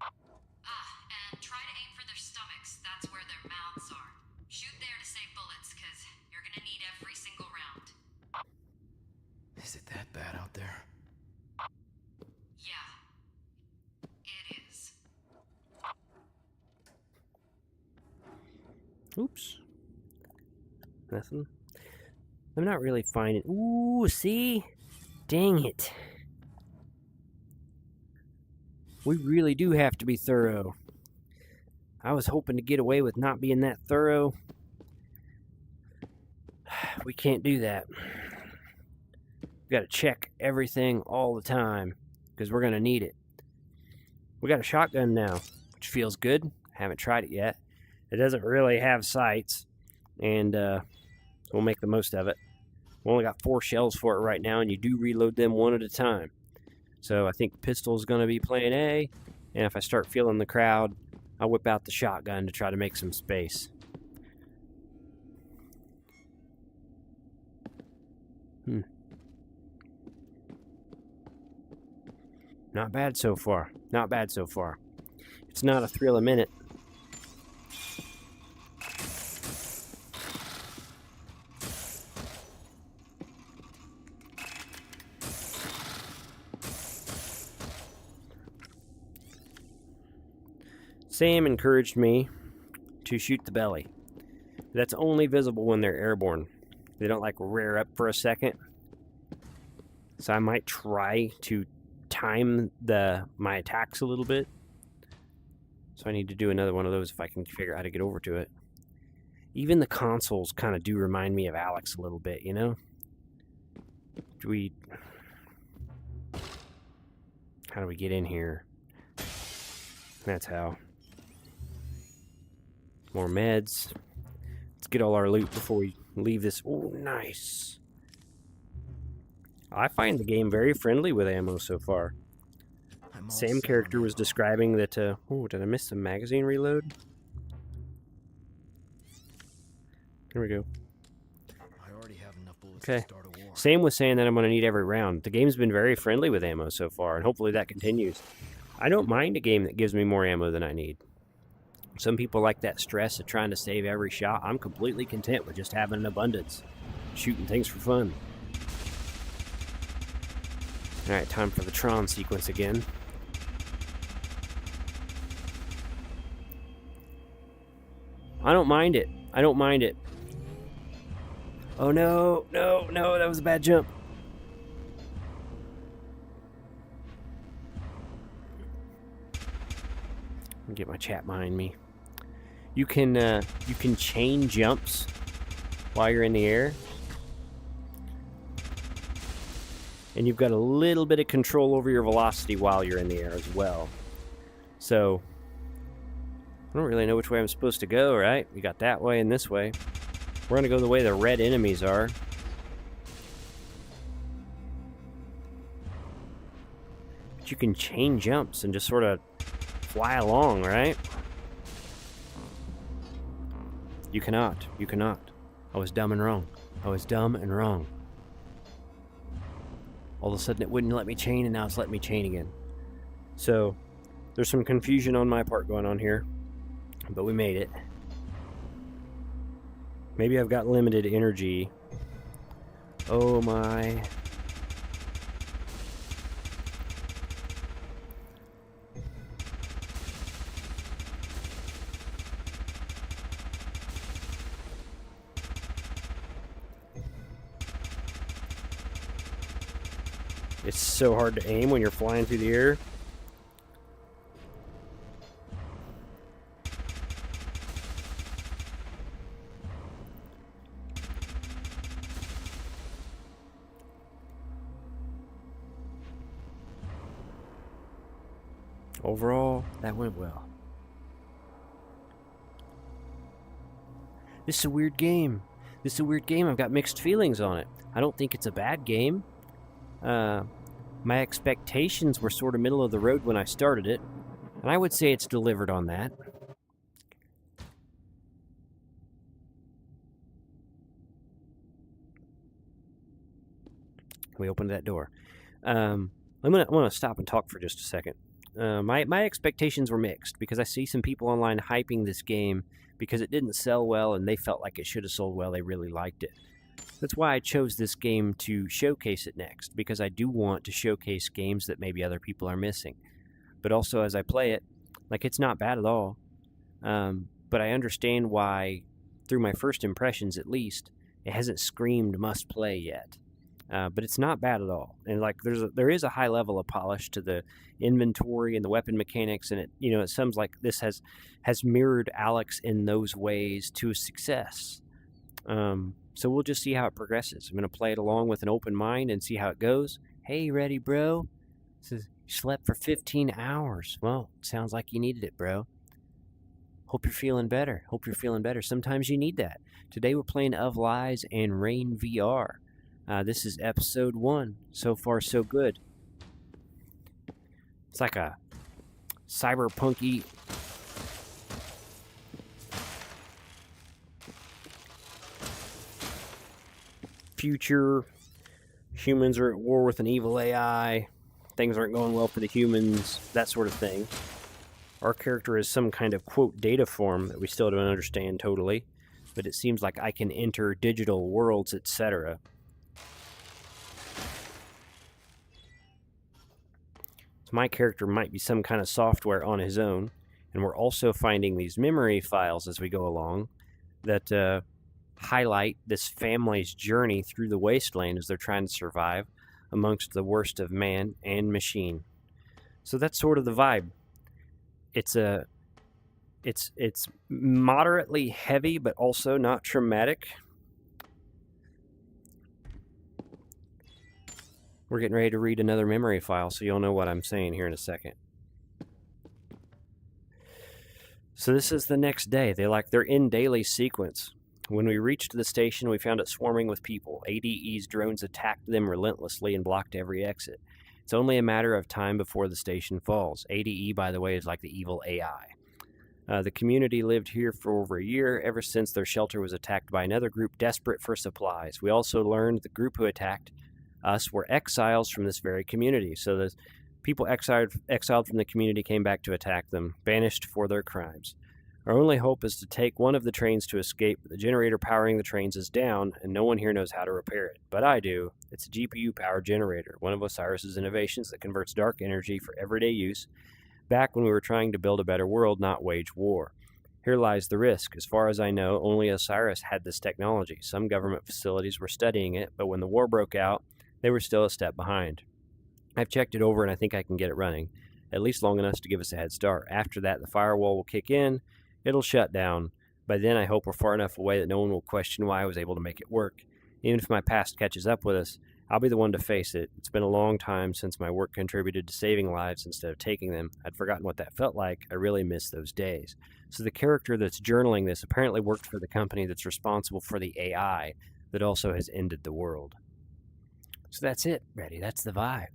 And try to aim for their stomachs. That's where their mouths are. Shoot there to save bullets, because you're gonna need every single round. Is it that bad out there? Yeah. It is. Oops. Nothing. I'm not really finding... Ooh, see? Dang it. We really do have to be thorough. I was hoping to get away with not being that thorough. We can't do that. We gotta check everything all the time, because we're gonna need it. We got a shotgun now, which feels good. Haven't tried it yet. It doesn't really have sights, and we'll make the most of it. We only got 4 shells for it right now, and you do reload them one at a time. So I think pistol is going to be plan A, and if I start feeling the crowd, I'll whip out the shotgun to try to make some space. Not bad so far. Not bad so far. It's not a thrill a minute. Sam encouraged me to shoot the belly. That's only visible when they're airborne. They don't like rear up for a second. So I might try to time my attacks a little bit. So I need to do another one of those if I can figure out how to get over to it. Even the consoles kind of do remind me of Alex a little bit, you know? How do we get in here? That's how. More meds. Let's get all our loot before we leave this. Oh, nice. I find the game very friendly with ammo so far. Same character was describing that... oh, did I miss the magazine reload? Here we go. I already have enough bullets Okay. to start a war. Sam was saying that I'm going to need every round. The game's been very friendly with ammo so far, and hopefully that continues. I don't mind a game that gives me more ammo than I need. Some people like that stress of trying to save every shot. I'm completely content with just having an abundance. Shooting things for fun. Alright, time for the Tron sequence again. I don't mind it. I don't mind it. Oh no, no, no, that was a bad jump. Get my chat behind me. You can chain jumps while you're in the air. And you've got a little bit of control over your velocity while you're in the air as well. So, I don't really know which way I'm supposed to go, right? We got that way and this way. We're going to go the way the red enemies are. But you can chain jumps and just sort of fly along, right? You cannot. You cannot. I was dumb and wrong. I was dumb and wrong. All of a sudden it wouldn't let me chain, and now it's letting me chain again. So, there's some confusion on my part going on here. But we made it. Maybe I've got limited energy. Oh my. It's so hard to aim when you're flying through the air. Overall, that went well. This is a weird game. I've got mixed feelings on it. I don't think it's a bad game. My expectations were sort of middle of the road when I started it, and I would say it's delivered on that. We opened that door. I'm gonna stop and talk for just a second. My expectations were mixed because I see some people online hyping this game because it didn't sell well and they felt like it should have sold well. They really liked it. That's why I chose this game to showcase it next, because I do want to showcase games that maybe other people are missing. But also as I play it, like, it's not bad at all. But I understand why, through my first impressions at least, it hasn't screamed must play yet. But it's not bad at all. And like there is a high level of polish to the inventory and the weapon mechanics, and it seems like this has mirrored Alex in those ways to success. So we'll just see how it progresses. I'm going to play it along with an open mind and see how it goes. Hey, ready, bro? Says, you slept for 15 hours. Well, sounds like you needed it, bro. Hope you're feeling better. Sometimes you need that. Today we're playing Of Lies and Rain VR. This is episode 1. So far, so good. It's like a cyberpunky future. Humans are at war with an evil AI. Things aren't going well for the humans. That sort of thing. Our character is some kind of, quote, data form that we still don't understand totally. But it seems like I can enter digital worlds, etc. My character might be some kind of software on his own, and we're also finding these memory files as we go along that highlight this family's journey through the wasteland as they're trying to survive amongst the worst of man and machine. So that's sort of the vibe. It's moderately heavy, but also not traumatic. We're getting ready to read another memory file, so you'll know what I'm saying here in a second. So this is the next day. They're in daily sequence. When we reached the station, we found it swarming with people. ADE's drones attacked them relentlessly and blocked every exit. It's only a matter of time before the station falls. ADE, by the way, is like the evil AI. The community lived here for over a year, ever since their shelter was attacked by another group desperate for supplies. We also learned the group who attacked us were exiles from this very community. So the people exiled from the community came back to attack them, banished for their crimes. Our only hope is to take one of the trains to escape, but the generator powering the trains is down, and no one here knows how to repair it. But I do. It's a GPU-powered generator, one of Osiris's innovations that converts dark energy for everyday use, back when we were trying to build a better world, not wage war. Here lies the risk. As far as I know, only Osiris had this technology. Some government facilities were studying it, but when the war broke out, they were still a step behind. I've checked it over, and I think I can get it running, at least long enough to give us a head start. After that, the firewall will kick in. It'll shut down. By then, I hope we're far enough away that no one will question why I was able to make it work. Even if my past catches up with us, I'll be the one to face it. It's been a long time since my work contributed to saving lives instead of taking them. I'd forgotten what that felt like. I really miss those days. So the character that's journaling this apparently worked for the company that's responsible for the AI that also has ended the world. So that's it, Reddy. That's the vibe.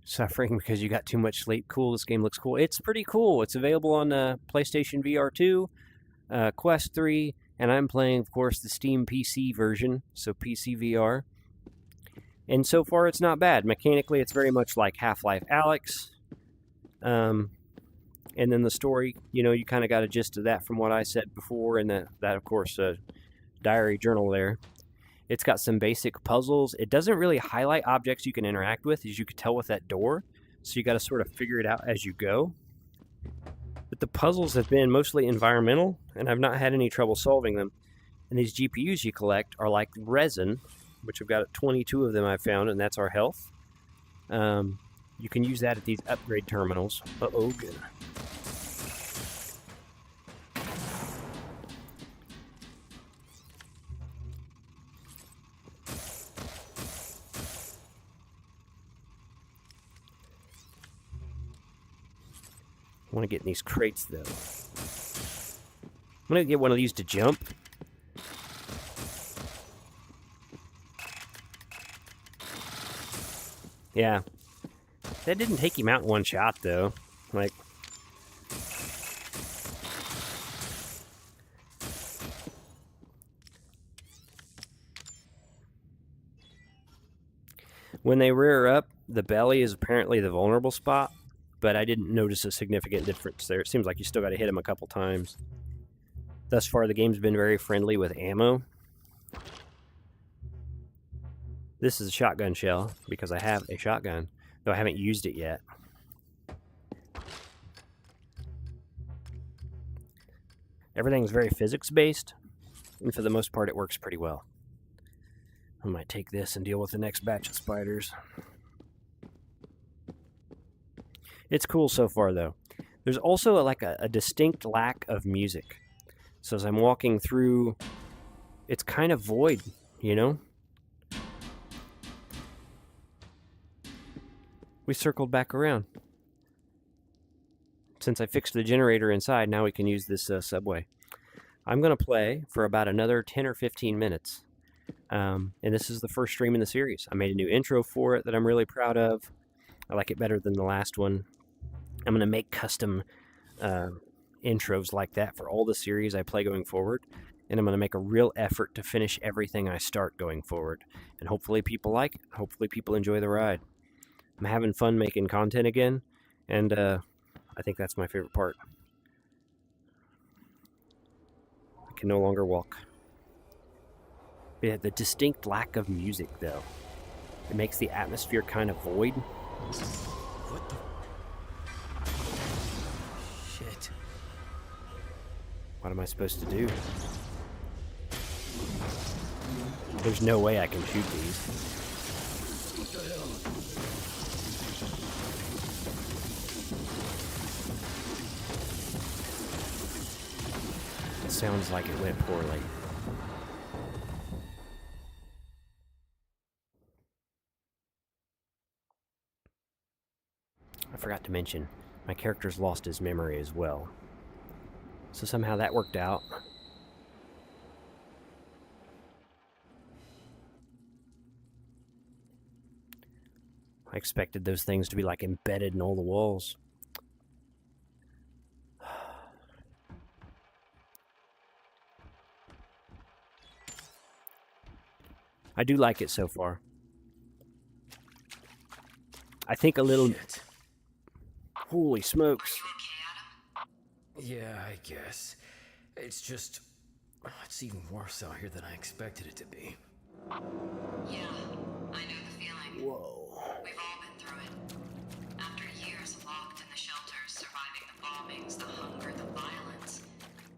Suffering because you got too much sleep. Cool. This game looks cool. It's pretty cool. It's available on PlayStation VR 2, Quest 3, and I'm playing, of course, the Steam PC version, so PC VR. And so far, it's not bad. Mechanically, it's very much like Half-Life Alyx. And then the story, you kind of got a gist of that from what I said before, and that of course, diary journal there. It's got some basic puzzles. It doesn't really highlight objects you can interact with, as you could tell with that door. So you got to sort of figure it out as you go. But the puzzles have been mostly environmental, and I've not had any trouble solving them. And these GPUs you collect are like resin, which I've got 22 of them I've found, and that's our health. You can use that at these upgrade terminals. Uh-oh, good. I want to get in these crates, though. I'm going to get one of these to jump. Yeah. That didn't take him out in one shot, though. Like... When they rear up, the belly is apparently the vulnerable spot, but I didn't notice a significant difference there. It seems like you still got to hit him a couple times. Thus far, the game's been very friendly with ammo. This is a shotgun shell, because I have a shotgun, though I haven't used it yet. Everything's very physics-based, and for the most part, it works pretty well. I might take this and deal with the next batch of spiders. It's cool so far, though. There's also a distinct lack of music. So as I'm walking through, it's kind of void, We circled back around. Since I fixed the generator inside, now we can use this subway. I'm going to play for about another 10 or 15 minutes. And this is the first stream in the series. I made a new intro for it that I'm really proud of. I like it better than the last one. I'm going to make custom intros like that for all the series I play going forward. And I'm going to make a real effort to finish everything I start going forward. And hopefully people like it. Hopefully people enjoy the ride. I'm having fun making content again. And I think that's my favorite part. I can no longer walk. Yeah, the distinct lack of music, though. It makes the atmosphere kind of void. What the... Shit. What am I supposed to do? There's no way I can shoot these. What the hell? It sounds like it went poorly. I forgot to mention, my character's lost his memory as well. So somehow that worked out. I expected those things to be like embedded in all the walls. I do like it so far. I think a little... Shit. Holy smokes. Yeah, I guess. It's just... it's even worse out here than I expected it to be. Yeah, I know the feeling. Whoa. We've all been through it. After years locked in the shelters, surviving the bombings, the hunger, the violence,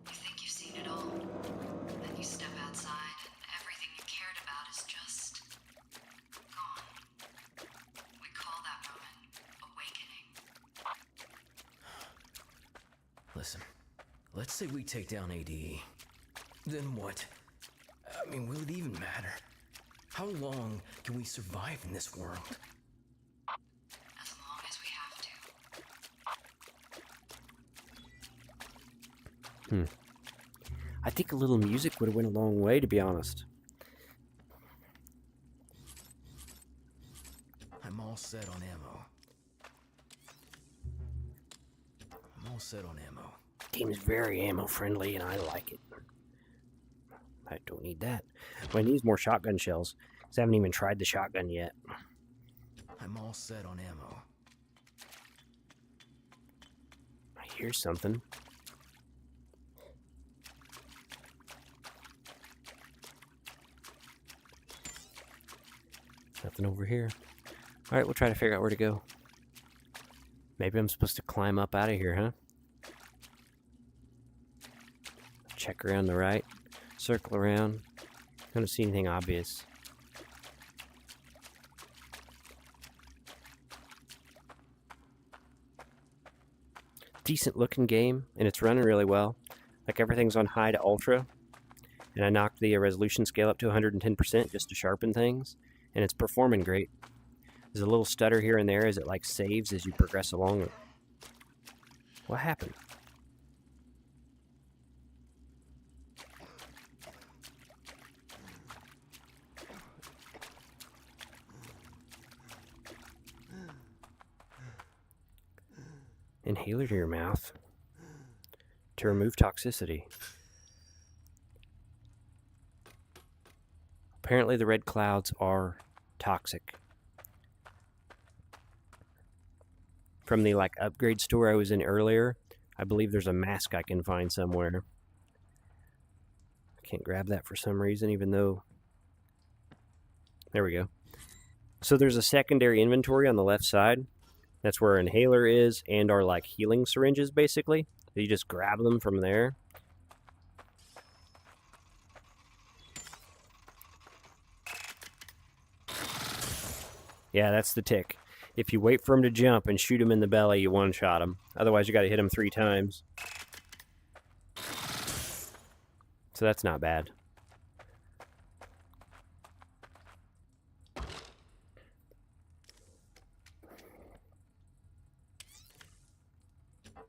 you think you've seen it all. Then you step outside and everything you cared about is just... gone. We call that moment awakening. Listen, let's say we take down ADE. Then what? I mean, will it even matter? How long can we survive in this world? As long as we have to. I think a little music would have went a long way, to be honest. I'm all set on ammo. I'm all set on ammo. Game is very ammo friendly, and I like it. I don't need that. Well, I need more shotgun shells, because I haven't even tried the shotgun yet. I'm all set on ammo. I here's something. Nothing over here. Alright, we'll try to figure out where to go. Maybe I'm supposed to climb up out of here, huh? Check around the right. Circle around. I don't see anything obvious. Decent looking game, and it's running really well. Like, everything's on high to ultra. And I knocked the resolution scale up to 110% just to sharpen things. And it's performing great. There's a little stutter here and there as it like saves as you progress along. What happened? Inhaler to your mouth to remove toxicity. Apparently the red clouds are toxic. From the like upgrade store I was in earlier, I believe there's a mask I can find somewhere. I can't grab that for some reason, even though... There we go. So there's a secondary inventory on the left side. That's where our inhaler is, and our like healing syringes, basically. You just grab them from there. Yeah, that's the tick. If you wait for him to jump and shoot him in the belly, you one-shot him. Otherwise, you gotta hit him 3 times. So that's not bad.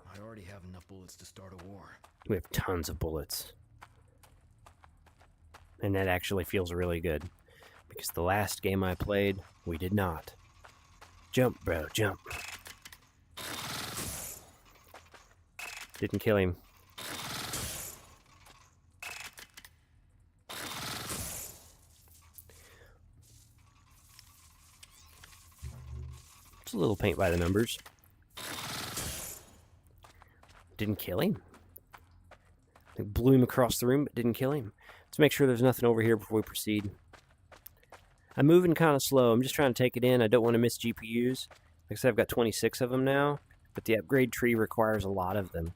I already have enough bullets to start a war. We have tons of bullets. And that actually feels really good. Because the last game I played, we did not. Jump, bro, jump. Didn't kill him. It's a little paint by the numbers. Didn't kill him. It blew him across the room, but didn't kill him. Let's make sure there's nothing over here before we proceed. I'm moving kind of slow. I'm just trying to take it in. I don't want to miss GPUs. Like I said, I've got 26 of them now, but the upgrade tree requires a lot of them.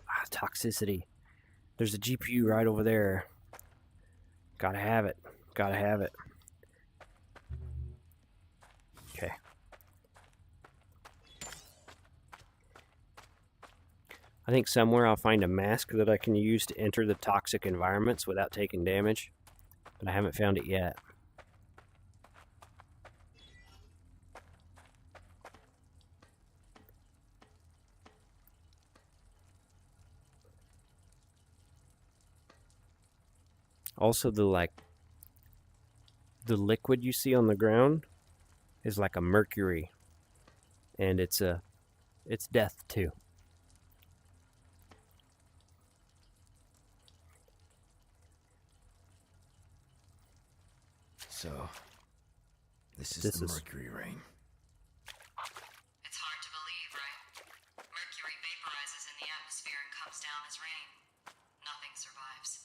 Ah, toxicity. There's a GPU right over there. Gotta have it. Gotta have it. Okay. I think somewhere I'll find a mask that I can use to enter the toxic environments without taking damage, but I haven't found it yet. Also, the liquid you see on the ground is like a mercury, and it's death too. So, this is the mercury rain. It's hard to believe, right? Mercury vaporizes in the atmosphere and comes down as rain. Nothing survives.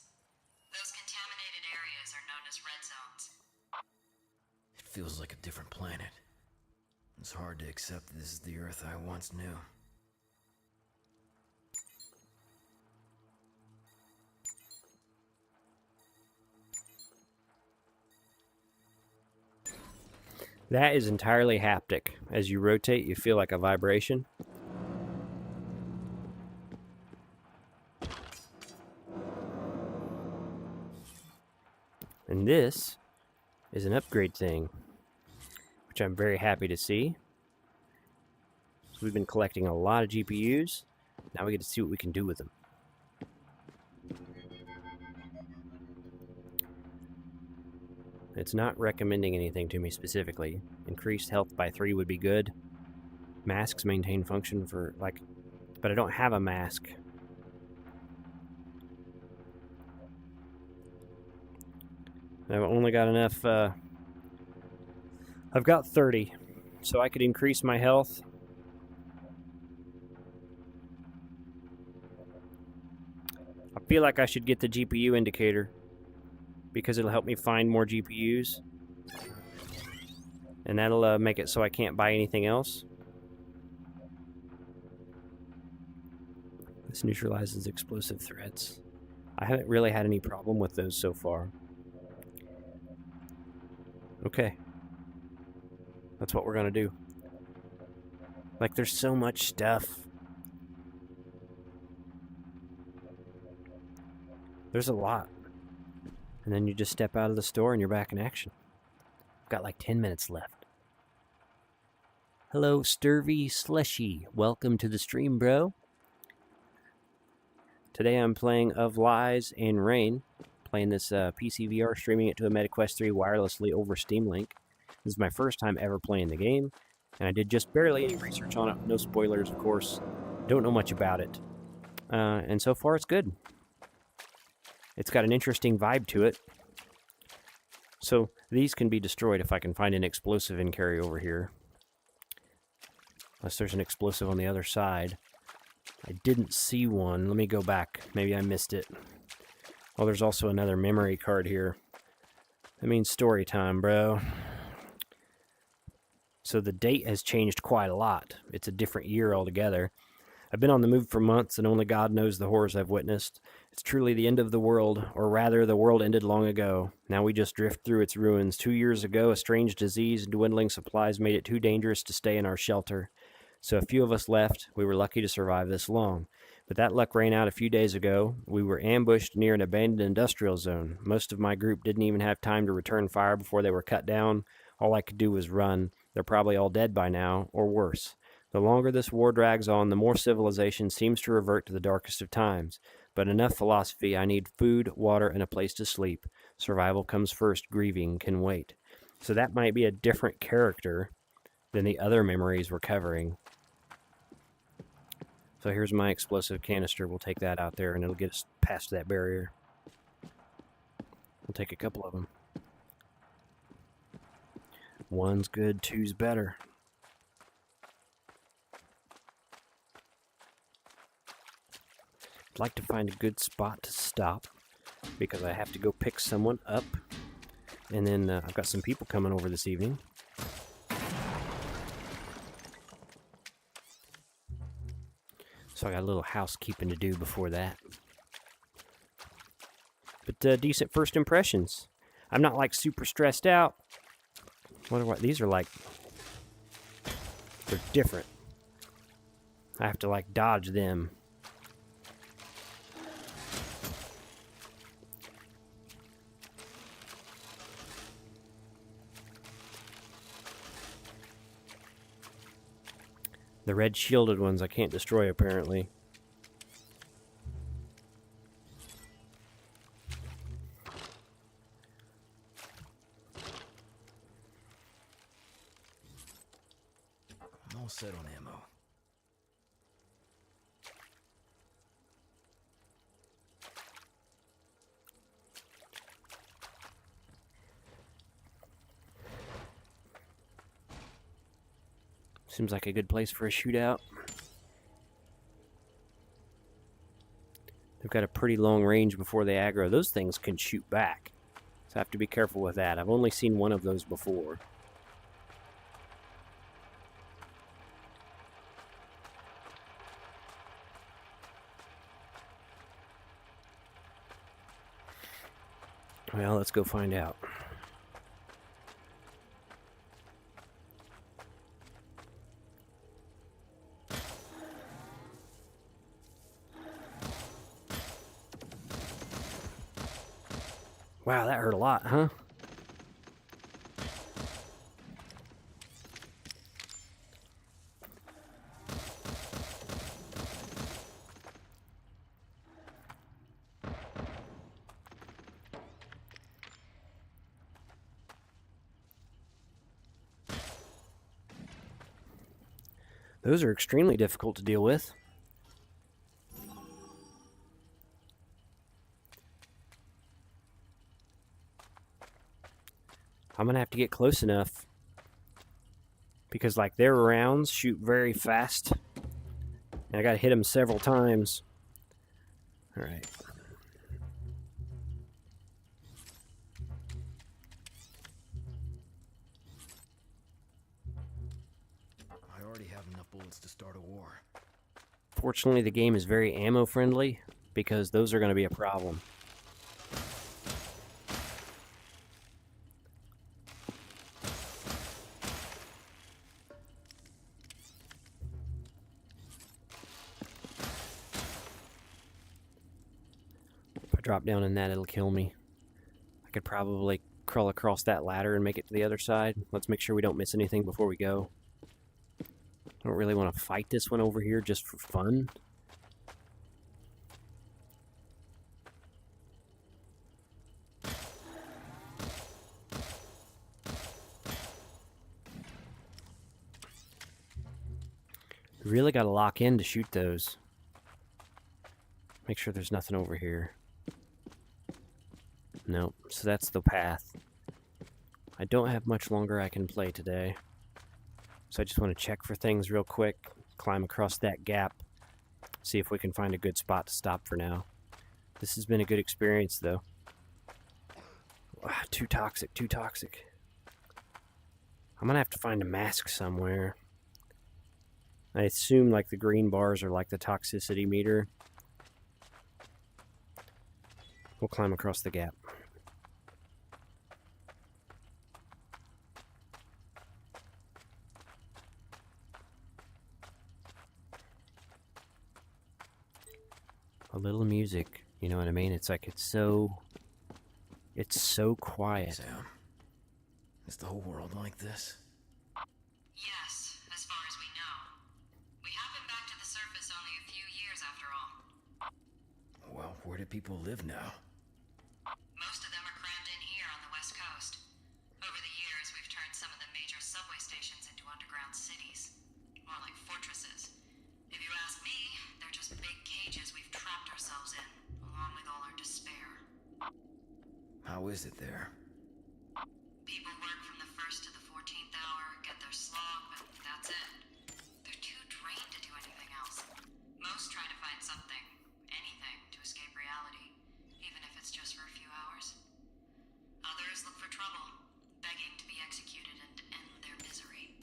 Those contaminated areas are known as red zones. It feels like a different planet. It's hard to accept this is the Earth I once knew. That is entirely haptic. As you rotate, you feel like a vibration. And this is an upgrade thing, which I'm very happy to see. So we've been collecting a lot of GPUs. Now we get to see what we can do with them. It's not recommending anything to me specifically. Increased health by 3 would be good. Masks maintain function for, like... But I don't have a mask. I've only got enough, I've got 30. So I could increase my health. I feel like I should get the GPU indicator because it'll help me find more GPUs. And that'll make it so I can't buy anything else. This neutralizes explosive threats. I haven't really had any problem with those so far. Okay. That's what we're gonna do. Like, there's so much stuff. There's a lot. And then you just step out of the store and you're back in action. I've got like 10 minutes left. Hello, Sturvy Slushy. Welcome to the stream, bro. Today I'm playing Of Lies and Rain. Playing this PC VR, streaming it to a MetaQuest 3 wirelessly over Steam Link. This is my first time ever playing the game, and I did just barely any research on it. No spoilers, of course. Don't know much about it. And so far it's good. It's got an interesting vibe to it. So these can be destroyed if I can find an explosive and carry over here. Unless there's an explosive on the other side. I didn't see one. Let me go back. Maybe I missed it. Oh, there's also another memory card here. That means story time, bro. So the date has changed quite a lot. It's a different year altogether. I've been on the move for months, and only God knows the horrors I've witnessed. It's truly the end of the world, or rather, the world ended long ago. Now we just drift through its ruins. 2 years ago, a strange disease and dwindling supplies made it too dangerous to stay in our shelter. So a few of us left. We were lucky to survive this long. But that luck ran out a few days ago. We were ambushed near an abandoned industrial zone. Most of my group didn't even have time to return fire before they were cut down. All I could do was run. They're probably all dead by now, or worse. The longer this war drags on, the more civilization seems to revert to the darkest of times. But enough philosophy. I need food, water, and a place to sleep. Survival comes first. Grieving can wait. So that might be a different character than the other memories we're covering. So here's my explosive canister. We'll take that out there, and it'll get us past that barrier. We'll take a couple of them. One's good, two's better. I'd like to find a good spot to stop, because I have to go pick someone up. And then I've got some people coming over this evening. So I got a little housekeeping to do before that. But decent first impressions. I'm not like super stressed out. Wonder what these are like. They're different. I have to like dodge them. The red shielded ones I can't destroy, apparently. I'm all set on ammo. Seems like a good place for a shootout. They've got a pretty long range before they aggro. Those things can shoot back. So I have to be careful with that. I've only seen one of those before. Well, let's go find out. Wow, that hurt a lot, huh? Those are extremely difficult to deal with. I'm gonna have to get close enough because like their rounds shoot very fast and I gotta hit them several times. All right, wants to start a war. Fortunately, the game is very ammo friendly, because those are going to be a problem. If I drop down in that, it'll kill me. I could probably crawl across that ladder and make it to the other side. Let's make sure we don't miss anything before we go. I don't really want to fight this one over here just for fun. We really got to lock in to shoot those. Make sure there's nothing over here. Nope, so that's the path. I don't have much longer I can play today. So I just want to check for things real quick, climb across that gap, see if we can find a good spot to stop for now. This has been a good experience, though. Too toxic, too toxic. I'm gonna have to find a mask somewhere. I assume like the green bars are like the toxicity meter. We'll climb across the gap. A little music, you know what I mean? It's like it's so quiet. Sam, is the whole world like this? Yes, as far as we know. We have been back to the surface only a few years after all. Well, where do people live now? Most of them are crammed in here on the West Coast. Over the years, we've turned some of the major subway stations into underground cities. More like fortresses. If you ask me, they're just big cages we've trapped ourselves in, along with all our despair. How is it there? People work from the 1st to the 14th hour, get their slog, but that's it. They're too drained to do anything else. Most try to find something, anything, to escape reality, even if it's just for a few hours. Others look for trouble, begging to be executed and end their misery.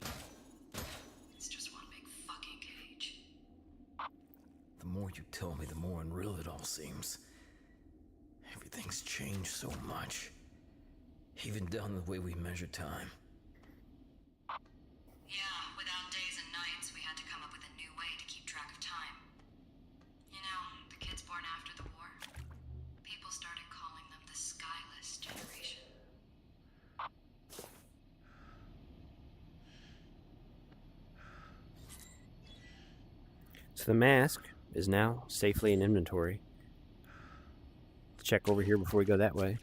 It's just one big fucking cage. The more you tell me, the more unreal it all seems. Everything's changed so much. Even down to the way we measure time. Yeah, without days and nights, we had to come up with a new way to keep track of time. You know, the kids born after the war, people started calling them the Skyless generation. So the mask is now safely in inventory. Let's check over here before we go that way.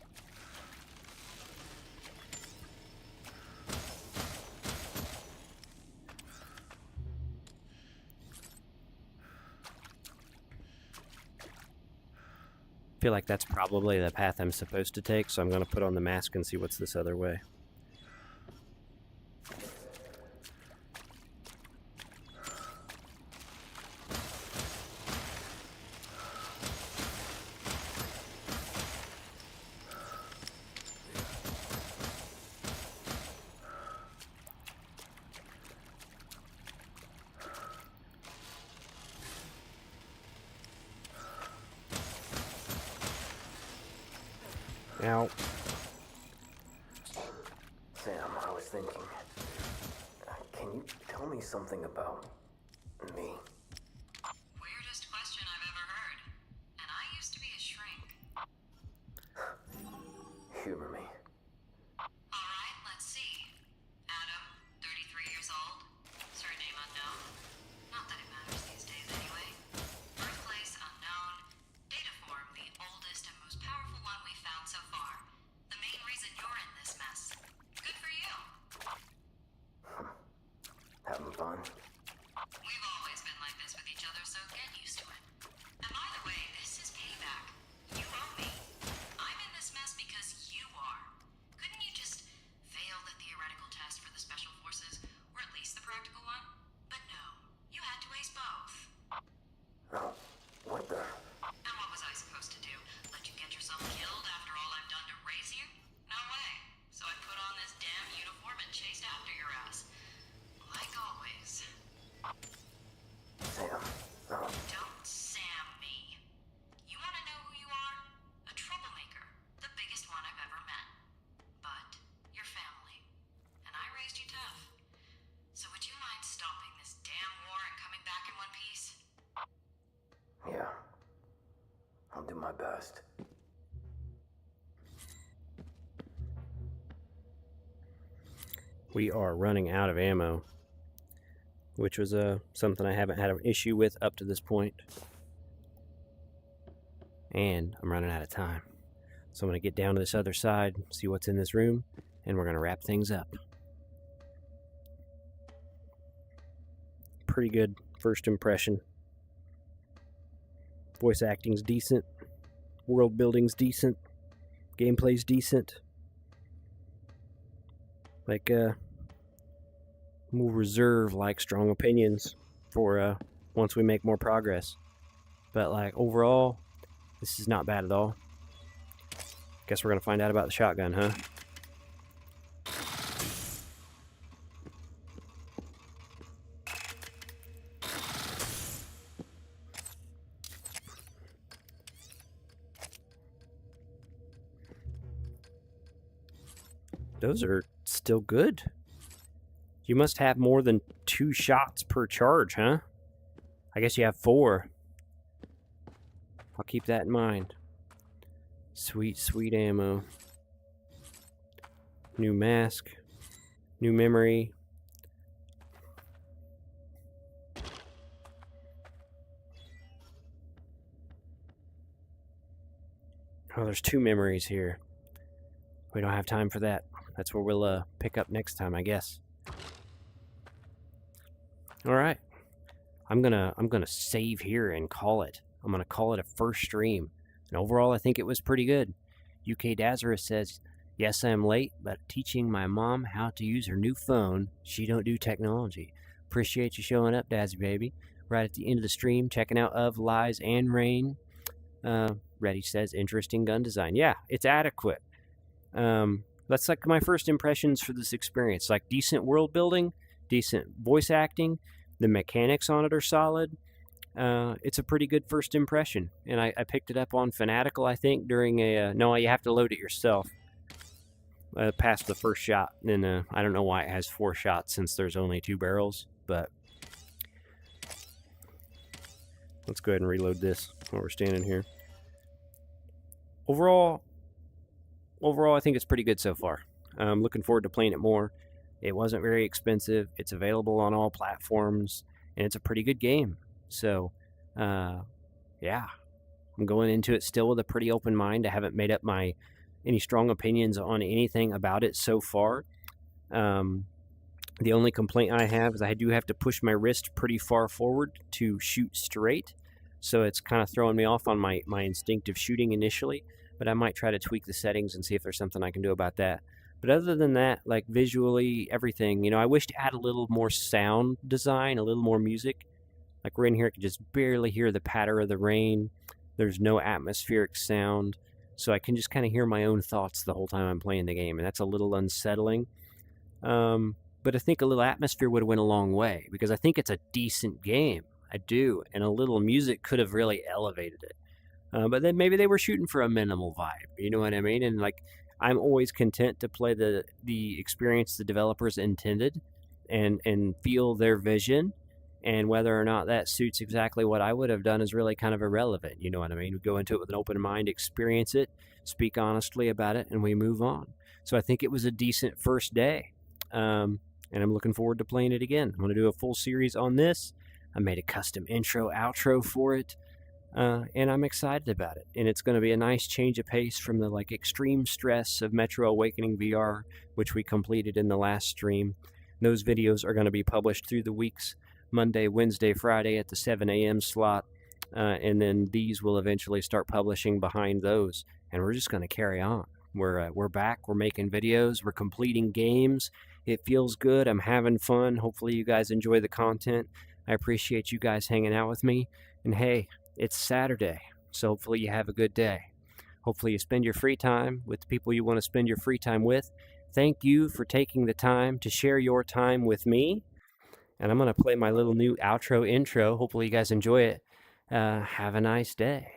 I feel like that's probably the path I'm supposed to take, so I'm going to put on the mask and see what's this other way. Now, Sam, I was thinking, can you tell me something about me? Weirdest question I've ever heard. And I used to be a shrink. Humor me. Alright, let's see. Adam, 33 years old. Surname unknown. Not that it matters these days anyway. Birthplace unknown. Data form the oldest and most powerful one we've found so far. The main reason you're in this mess. Good for you. Having fun? We've always been like I'll do my best. We are running out of ammo, which was something I haven't had an issue with up to this point. And I'm running out of time. So I'm going to get down to this other side, see what's in this room, and we're going to wrap things up. Pretty good first impression. Voice acting's decent. World building's decent. Gameplay's decent. Like, we'll reserve, like, strong opinions for once we make more progress. But, like, overall, this is not bad at all. Guess we're going to find out about the shotgun, huh? Those are still good. You must have more than 2 shots per charge, huh? I guess you have 4. I'll keep that in mind. Sweet, sweet ammo. New mask. New memory. Oh, there's 2 memories here. We don't have time for that. That's where we'll pick up next time, I guess. All right. I'm gonna save here and call it. I'm gonna call it a first stream. And overall, I think it was pretty good. UK Dazarus says, "Yes, I'm late, but teaching my mom how to use her new phone. She don't do technology. Appreciate you showing up, Dazzy baby. Right at the end of the stream, checking out Of Lies and Rain." Reddy says, "Interesting gun design." Yeah, it's adequate. That's like my first impressions for this experience. Like decent world building, decent voice acting. The mechanics on it are solid. It's a pretty good first impression. And I picked it up on Fanatical, I think, during a... no, you have to load it yourself. Past the first shot. And I don't know why it has 4 shots since there's only 2 barrels. But let's go ahead and reload this while we're standing here. Overall, I think it's pretty good so far. I'm looking forward to playing it more. It wasn't very expensive. It's available on all platforms, and it's a pretty good game. So, yeah, I'm going into it still with a pretty open mind. I haven't made up any strong opinions on anything about it so far. The only complaint I have is I do have to push my wrist pretty far forward to shoot straight. So it's kind of throwing me off on my instinctive shooting initially. But I might try to tweak the settings and see if there's something I can do about that. But other than that, like visually, everything, I wish to add a little more sound design, a little more music. Like we're in here, I can just barely hear the patter of the rain. There's no atmospheric sound. So I can just kind of hear my own thoughts the whole time I'm playing the game. And that's a little unsettling. But I think a little atmosphere would have went a long way. Because I think it's a decent game. I do. And a little music could have really elevated it. But then maybe they were shooting for a minimal vibe, you know what I mean? And like, I'm always content to play the experience the developers intended, and feel their vision. And whether or not that suits exactly what I would have done is really kind of irrelevant, you know what I mean? We go into it with an open mind, experience it, speak honestly about it, and we move on. So I think it was a decent first day, and I'm looking forward to playing it again. I'm going to do a full series on this. I made a custom intro, outro for it. And I'm excited about it. And it's going to be a nice change of pace from the extreme stress of Metro Awakening VR, which we completed in the last stream. Those videos are going to be published through the weeks, Monday, Wednesday, Friday at the 7 a.m. slot. And then these will eventually start publishing behind those. And we're just going to carry on. We're back. We're making videos. We're completing games. It feels good. I'm having fun. Hopefully you guys enjoy the content. I appreciate you guys hanging out with me. And hey, it's Saturday, so hopefully you have a good day. Hopefully you spend your free time with the people you want to spend your free time with. Thank you for taking the time to share your time with me. And I'm going to play my little new outro intro. Hopefully you guys enjoy it. Have a nice day.